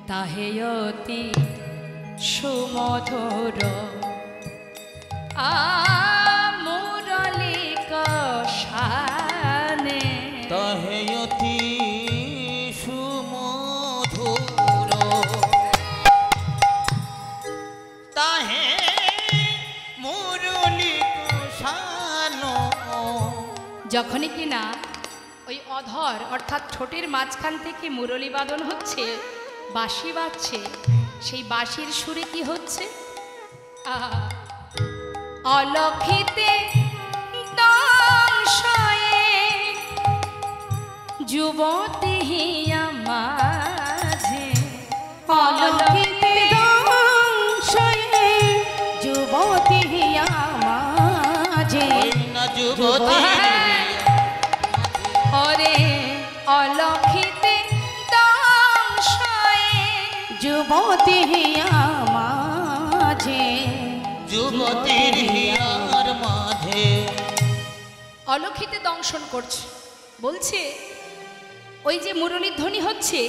তাহেয়তি সুমধুর মুরলি কষানে তাহেয়তি সুমধুর তাহে মুরলি কষানো যখনই কিনা ওই অধর অর্থাৎ ঠোঁটের মাঝখান থেকে মুরলি বাদন হচ্ছে বাঁশি বাজছে সেই বাঁশির সুরে কি হচ্ছে অলক্ষিতে দংশয়ে যুবতী হিয়া মাঝে অলক্ষিতে দংশয়ে যুবতী হিয়া মাঝে না যুবতী ওরে অলক্ষিতে দংশয়ে যুবতী হিয়া মাঝে যুবতীর হিয়ার মাঝে অলক্ষিতে দংশন করছে বলছে ওই যে মুরলীর ধ্বনি হচ্ছে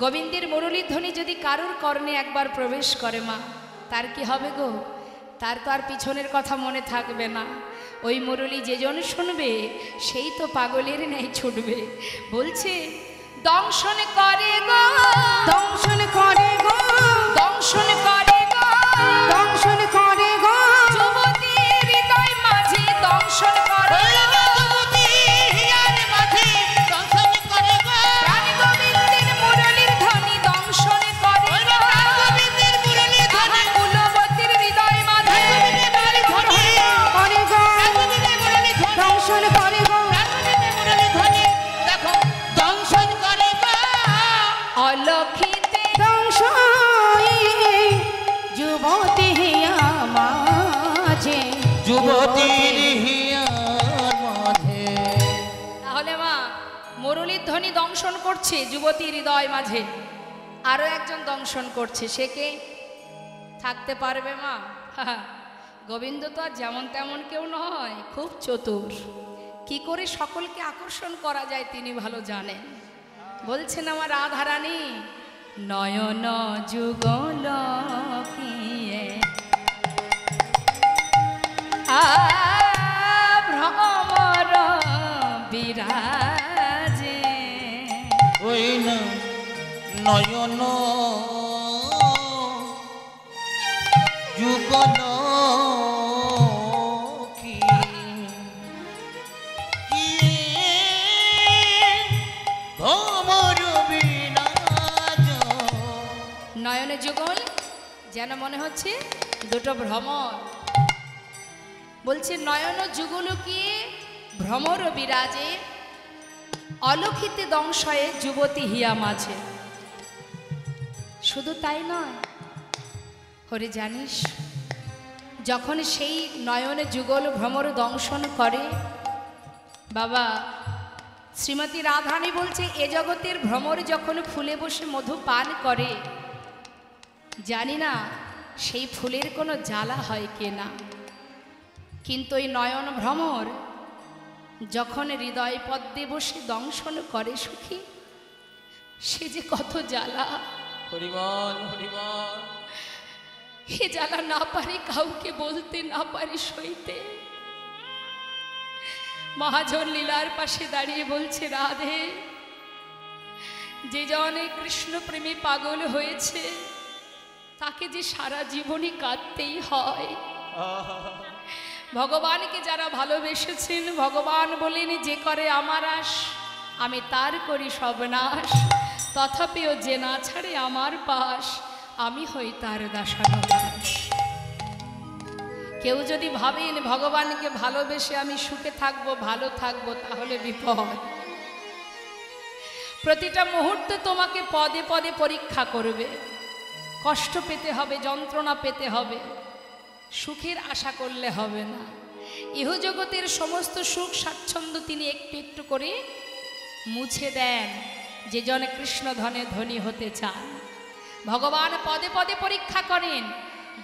গোবিন্দের মুরলীর ধ্বনি যদি কারোর কর্ণে একবার প্রবেশ করে মা তার কি হবে গো তার তো আর পিছনের কথা মনে থাকবে না ওই মুরলী যেজন শুনবে সেই তো পাগলের ন্যায় ছুটবে বলছে দংশন করে গো দংশন করে গো দংশন করে গো দংশন করে গো যুবতীর হৃদয় মাঝে দংশন করে গো প্রাণ গোবিন্দের মুরলীর ধ্বনি দংশন করে গো কুলবতীর হৃদয় মাঝে করে গো দংশন করে গো অলক্ষিতে দংশয়ে যুবতী হিয়া মাঝে যুবতীর হিয়ার মাঝে তাহলে মা মুরলীর ধ্বনি দংশন করছে যুবতীর হৃদয় মাঝে আরো একজন দংশন করছে সে কে থাকতে পারবে মা গোবিন্দ তো আর যেমন তেমন কেউ নয় খুব চতুর কি করে সকলকে আকর্ষণ করা যায় তিনি ভালো জানেন বলছেন আমার রাধারানী নয়ন যুগল কিয়ে ভ্রমর বিরাজে ওই না নয়ন যুগ যুগল কি ভ্রমর বিরাজ। নয়নে যুগল যেন মনে হচ্ছে দুটো ভ্রমর। বলছে নয়ন যুগল কি ভ্রমর বিরাজে, অলক্ষিতে দংশয়ে যুবতী হিয়া মাঝে। শুধু তাই নয়, হরে জানিস, যখন সেই নয়নে যুগল ভ্রমর দংশন করে, বাবা শ্রীমতী রাধারানী বলছে এ জগতের ভ্রমর যখন ফুলে বসে মধু পান করে, জানি না সেই ফুলের কোনো জ্বালা হয় কিনা, কিন্তু এই নয়ন ভ্রমর যখন হৃদয় পদ্মে বসে দংশন করে সখী, সে যে কত জ্বালা। হরিবল হরিবল। হে জ্বালা না পারি কাউকে বলতে, না পারি সইতে। মহাজন লীলার পাশে দাঁড়িয়ে বলছে রাধে, যে জনে কৃষ্ণ প্রেমে পাগল হয়েছে তাকে যে সারা জীবনই কাঁদতেই হয়। ভগবানকে যারা ভালোবেসেছেন, ভগবান বলেন যে করে আমার আশ আমি তার করি সর্বনাশ, তথাপিও যে না ছাড়ে আমার পাশ আমি হই তার দাসানুদাস। কেউ যদি ভাবেন ভগবানকে ভালোবেসে আমি সুখে থাকবো, ভালো থাকবো, তাহলে বিপদ। প্রতিটা মুহূর্তে তোমাকে পদে পদে পরীক্ষা করবে, কষ্ট পেতে হবে, যন্ত্রণা পেতে হবে, সুখের আশা করলে হবে না। ইহজগতের সমস্ত সুখ স্বাচ্ছন্দ্য তিনি একটু একটু করে মুছে দেন যে জনে কৃষ্ণ ধনে ধনী হতে চান। ভগবান পদে পদে পরীক্ষা করেন,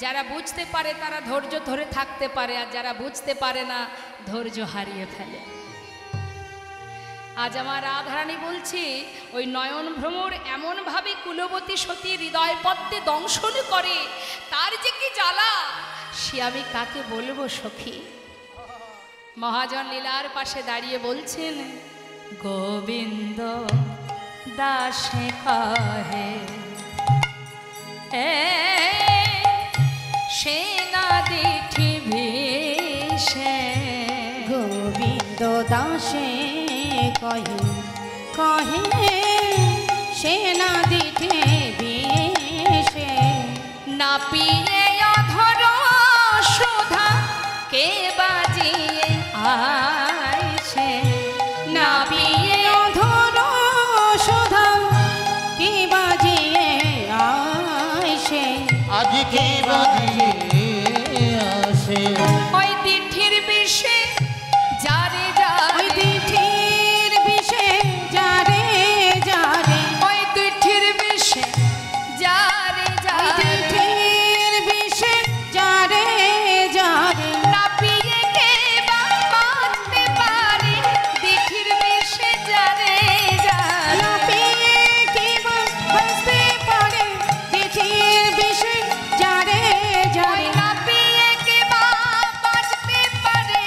যারা বুঝতে পারে তারা ধৈর্য ধরে থাকতে পারে, আর যারা বুঝতে পারে না ধৈর্য হারিয়ে ফেলে। আজ আমার রাধারানী বলছি ওই নয়ন ভ্রমর এমনভাবে কুলবতী সতী হৃদয় পদ্মে দংশন করে, তার যে কি জ্বালা সে আমি কাকে বলবো সখী। মহাজন লীলার পাশে দাঁড়িয়ে বলছেন গোবিন্দ দাসে কহে সেনা দিঠি ভিসে। গোবিন্দ দাসে কহে কহে সেনা দিঠে বিষে। না পিয়ে অধর সুধা কে বাজিয়ে আইছে। না পিয়ে অধর সুধা কি বাজিয়ে আইছে। আজকে বাজিয়ে আসে ওই দিঠির বিষে যারে ওই যারে, দিঠির বিষে যারে যারে। ওই দিঠির বিষে যারে ওই যারে, দিঠির বিষে যারে যারে। না পিয়ে কে বা বাঁচতে পারে দিঠির বিষে যারে যারে। না পেয়ে কি বা বাঁচতে পারে দিঠির বিষে যারে যারে। না পিয়ে কে বা বাঁচতে পারে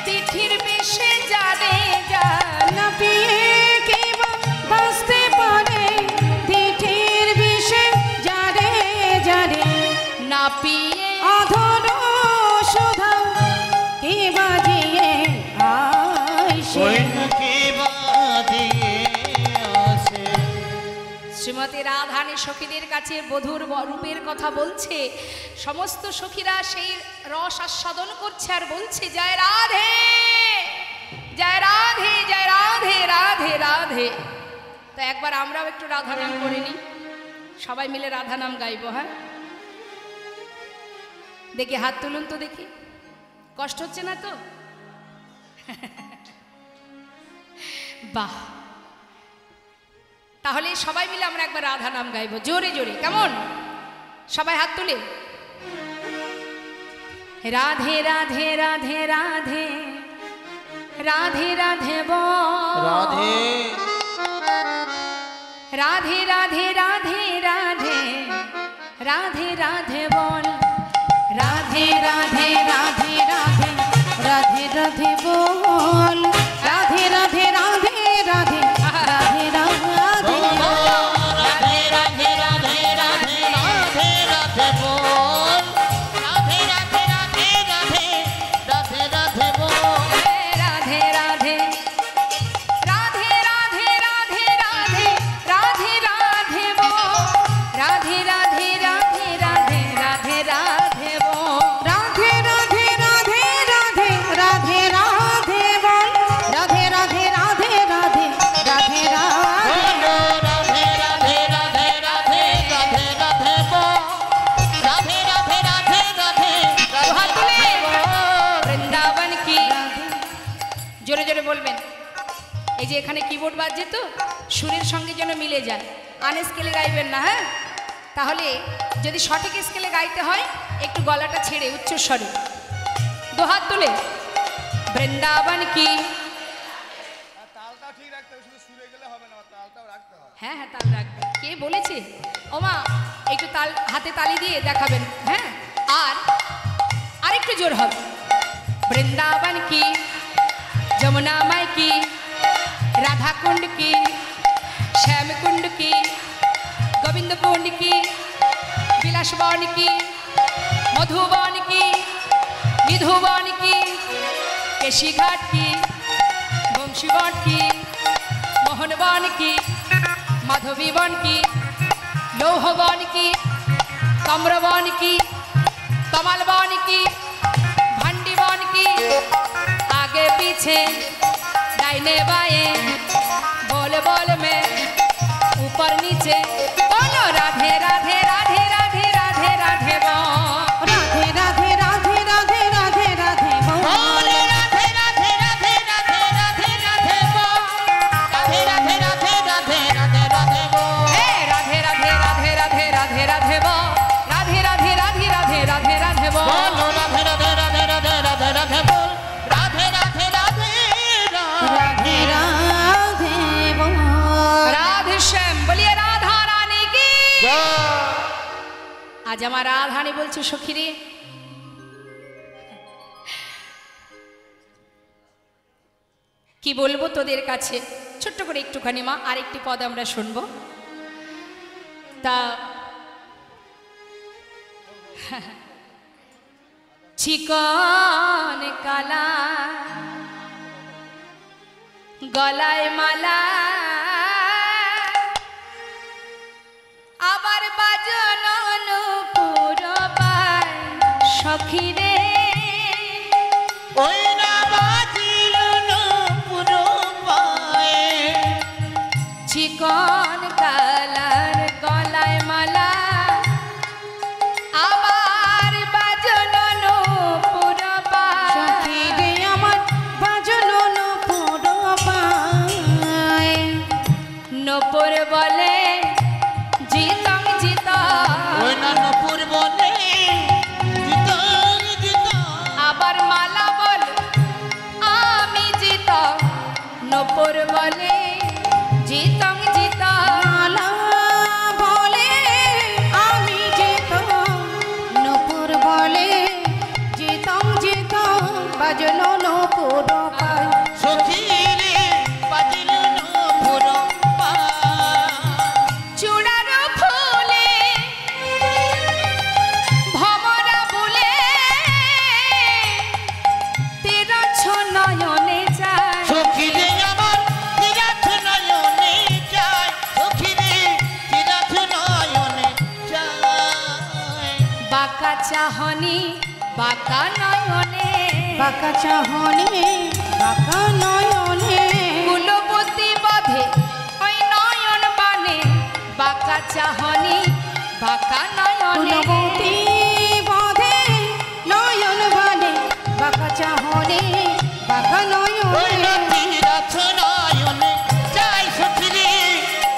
দিঠির বিষে যারে যারে। না পেয়ে কি বা বাঁচতে পারে দিঠির বিষে যারে যারে। না পিয়ে অধর সুধা কি বাজিয়ে আইসে। কে বাজিয়ে আসে। শ্রীমতী রাধারানী সখীদের কাছে বধূর রূপের কথা বলছে, সমস্ত সখীরা সেই রস আস্বাদন করছে আর বলছে জয় রাধে জয় রাধে জয় রাধে রাধে রাধে। তো একবার আমরাও একটু রাধা নাম করে নিই, সবাই মিলে রাধা নাম গাইবো। হ্যাঁ দেখি হাত তুলুন তো দেখি, কষ্ট হচ্ছে না তো? বাহ, তাহলে সবাই মিলে আমরা একবার রাধা নাম গাইবো জোরে জোরে, কেমন? সবাই হাত তুলে রাধে রাধে রাধে রাধে রাধে রাধে বল রাধে রাধে রাধে রাধে রাধে রাধে রাধে বল রাধে রাধে রাধে রাধে রাধে রাধে বল। রাধে রাধে রাধে রাধে রাধে রাধে রাধে রাধে রাধে রাধে রাধে রাধে বল। কিবোর্ড বাজছে তো, সুরের সঙ্গে যেন মিলে যায়। আনস্কেলে গাইবেন না, হ্যাঁ? তাহলে যদি সঠিক স্কেলে গাইতে হয় একটু গলাটা ছেড়ে উচ্চস্বরে দুহাত তুলে বৃন্দাবন কি। তালটা ঠিক রাখতে হবে, শুধু সুরে গেলে হবে না, তালটাও রাখতে হবে। হ্যাঁ হ্যাঁ, তাল রাখবে। কে বলেছে? ওমা একটু তাল হাতে তালি দিয়ে দেখাবেন, হ্যাঁ? আর আরেকটু জোর হবে। বৃন্দাবন কি, যমুনা মাই কি, রাধা কুণ্ড কি, শ্যাম কুণ্ড কি, গোবিন্দ কুণ্ড কি, বিলাস বন কি, মধুবন কি, নিধুবন কি, কেশিঘাট কি, বংশীবন কি, মোহনবন কি, মাধবীবন কি, লৌহবন কি, তাম্রবন কি, कमलबन की, भंडीबन की, आगे पीछे दाहिने बाएं, बोल बोल में ऊपर नीचे बोलो राधे राधे राधे राधे राधे राधे बोल राधे राधे राधे राधे राधे राधे बोल राधे राधे राधे राधे राधे राधे बोल राधे राधे राधे राधे राधे राधे बोल हे राधे राधे राधे राधे राधे राधे बोल राधे राधे राधे राधे राधे राधे बोल बोलो राधे राधे राधे राधे राधे राधे बोल राधे राधे राधे राधे राधे बोल राधे श्याम बोलिए राधा रानी की। जय। आज আমার রাধারানী বলছে সখী রে, কি বলবো তোদের কাছে, ছোট্ট করে একটুখানি মা আরেকটি পদ আমরা শুনবো। তা চিকন কালা গলায় মালা আবার বাজন পুরবাই সখী রে, ওই না বাজিল না পুরো পায়ে চিকন কালার গলায় মালা আবার বাজন পুরবাই সখী রে আমার বাজলো না পুরো পায় নপুর বলে জিতং জিতা ওই না নপুর বলে জিতং জিতং আবার মালা বল আমি জিতা নপুর বলে জিতং জিতা মালা বলে আমি যেতাম নপুর বলে যেতাম যেতাম বাজলো নপুর পায় সখী রে বাজিল না পুরো পায়ে চূড়ার ফুলে ভমরা বলে তেরা নয়নে যায় সখী রে আমার তিরাথ নয়নে যায় সখী রে তিরাথ নয়নে যায় বাঁকা চাহনি বাঁকা নয়নে বাঁকা চাহনে বাঁকা নয়নে কুলবতী বাঁধে ওই নয়ন বানে বাঁকা চাহনি বাঁকা নয়নে কুলবতী বাঁধে নয়ন বানে বাঁকা চাহনে বাঁকা ওই না নয়নে তিরাথ নয়নে যায় সখী রে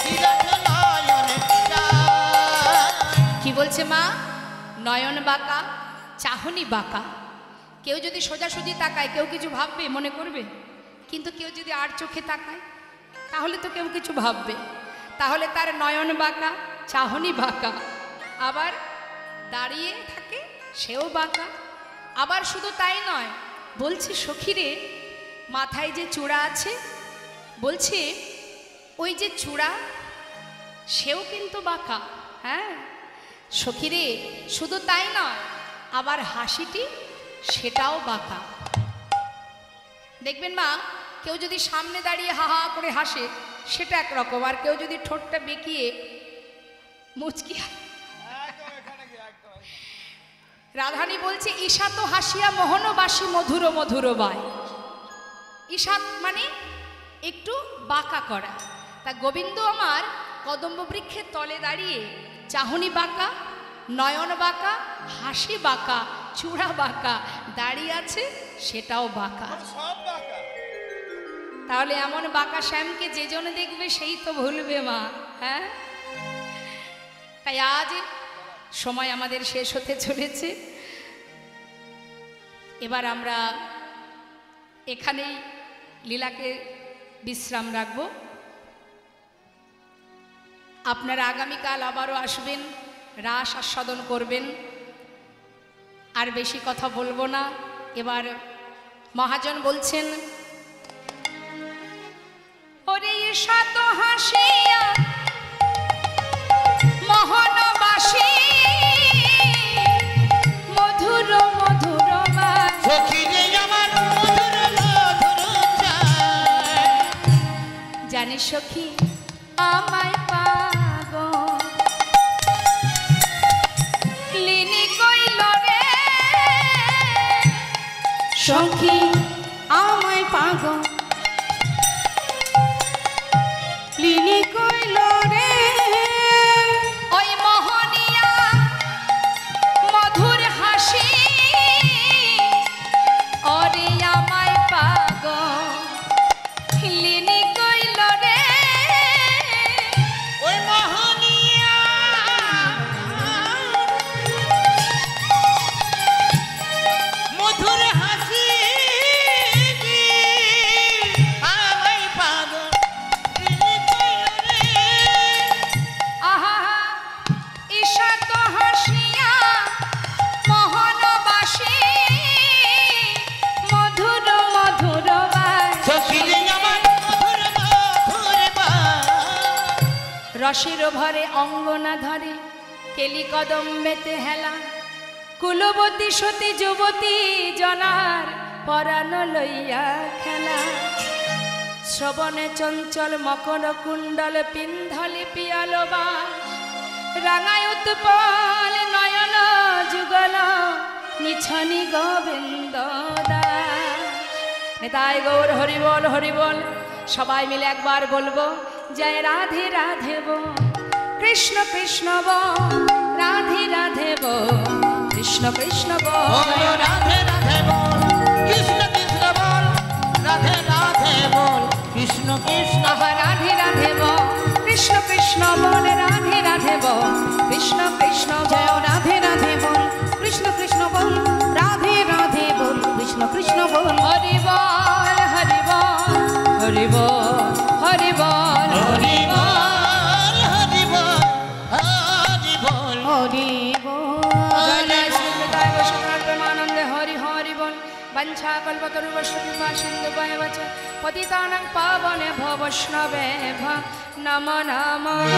তিরাথ নয়নে যায় কি বলছে মা? নয়ন বাঁকা চাহনি বাঁকা। কেউ যদি সোজাসুজি তাকায় কেউ কিছু ভাববে মনে করবে, কিন্তু কেউ যদি আর চোখে তাকায় তাহলে তো কেউ কিছু ভাববে। তাহলে তার নয়ন বাঁকা চাহনি বাঁকা, আবার দাঁড়িয়ে থাকে সেও বাঁকা। আবার শুধু তাই নয়, বলছে সখীরে মাথায় যে চূড়া আছে, বলছে ওই যে চূড়া সেও কিন্তু বাঁকা। হ্যাঁ সখীরে শুধু তাই নয়, আবার হাসিটি সেটাও বাঁকা। দেখবেন মা, কেউ যদি সামনে দাঁড়িয়ে হা হা করে হাসে সেটা একরকম, আর কেউ যদি ঠোঁটটা বেঁকিয়ে মুচকি একদম এখানে গিয়ে একদম রাধানী বলছে ঈশা তো হাসিয়া মোহনবাসী মধুর মধুর বায়। ঈশাত মানে একটু বাঁকা করা। তা গোবিন্দ আমার কদম্ব বৃক্ষের তলে দাঁড়িয়ে চাহনি বাঁকা, নয়ন বাঁকা, হাসি বাঁকা, চূড়া বাঁকা, দাঁড়িয়ে আছে সেটাও বাঁকা। সব বাঁকা। তাহলে এমন বাঁকা শ্যামকে যে জন দেখবে সেই তো ভুলবে মা। হ্যাঁ, তাই আজ সময় আমাদের শেষ হতে চলেছে। এবার আমরা এখানেই লীলাকে বিশ্রাম রাখব। আপনারা আগামীকাল আবারও আসবেন, রাস আস্বাদন করবেন। আর বেশি কথা বলবো না। এবার মহাজন বলছেন, ওরে সাত হাসিয়া মোহনবাসী মধুর মধুর সখী রে আমার মধুর মধুর চায়। জানিস সখী আমায় পাগল লিনি কইল রে, সখী আমায় পাগল লিনি কইল রে, ওই মোহনিয়া মধুর হাসি ওরে আমায় পাগল লিনি কইল রে। ওই মোহনিয়া মধুর হাসি আমায় পাগল লিলি কইল রে। আহা ঈশা তো হাসিয়া মোহনবাসী মধুর মধুর বাস, সখী রে আমার মধুর মধুর বাস। রসের ভরে অঙ্গনা ধরে কেলি কদম্বেতে হেলা, কুলবতী সতী যুবতী জনার পরাণ লইয়া খেলা। শ্রবণে চঞ্চল মকর কুণ্ডল পিন্ধলি পিয়াল বাস, রাঙায় উৎপল নয়ন যুগল নিছনি গোবিন্দ দাস। নেতাই গৌর হরিবল হরিবল। সবাই মিলে একবার বলবো, জয় রাধে রাধে বল, কৃষ্ণ কৃষ্ণ বল, রাধে রাধে বল, কৃষ্ণ কৃষ্ণ ও বল। রাধে রাধে বল, কৃষ্ণ কৃষ্ণ বল, রাধে রাধে বল, কৃষ্ণ কৃষ্ণ আহা রাধে রাধে বল, কৃষ্ণ কৃষ্ণ বল, রাধে রাধে বল, কৃষ্ণ কৃষ্ণ জয় বল। রাধে রাধে বল, কৃষ্ণ কৃষ্ণ বল, রাধে রাধে বল, কৃষ্ণ কৃষ্ণ বল, হরি বল হরি বল, হরি বল হরি বল, হরি বল, হরি বল, হরি বল। হরি বল। জয় জয় শ্রী হৃদয় বৈষ্ণব প্রেমানন্দে হরি হরি বল। বঞ্ছা কল্পতরুবশ্য কৃপা সিন্ধু বচ পতিতানাং পাবনে ভব বৈষ্ণবে নমো নমঃ।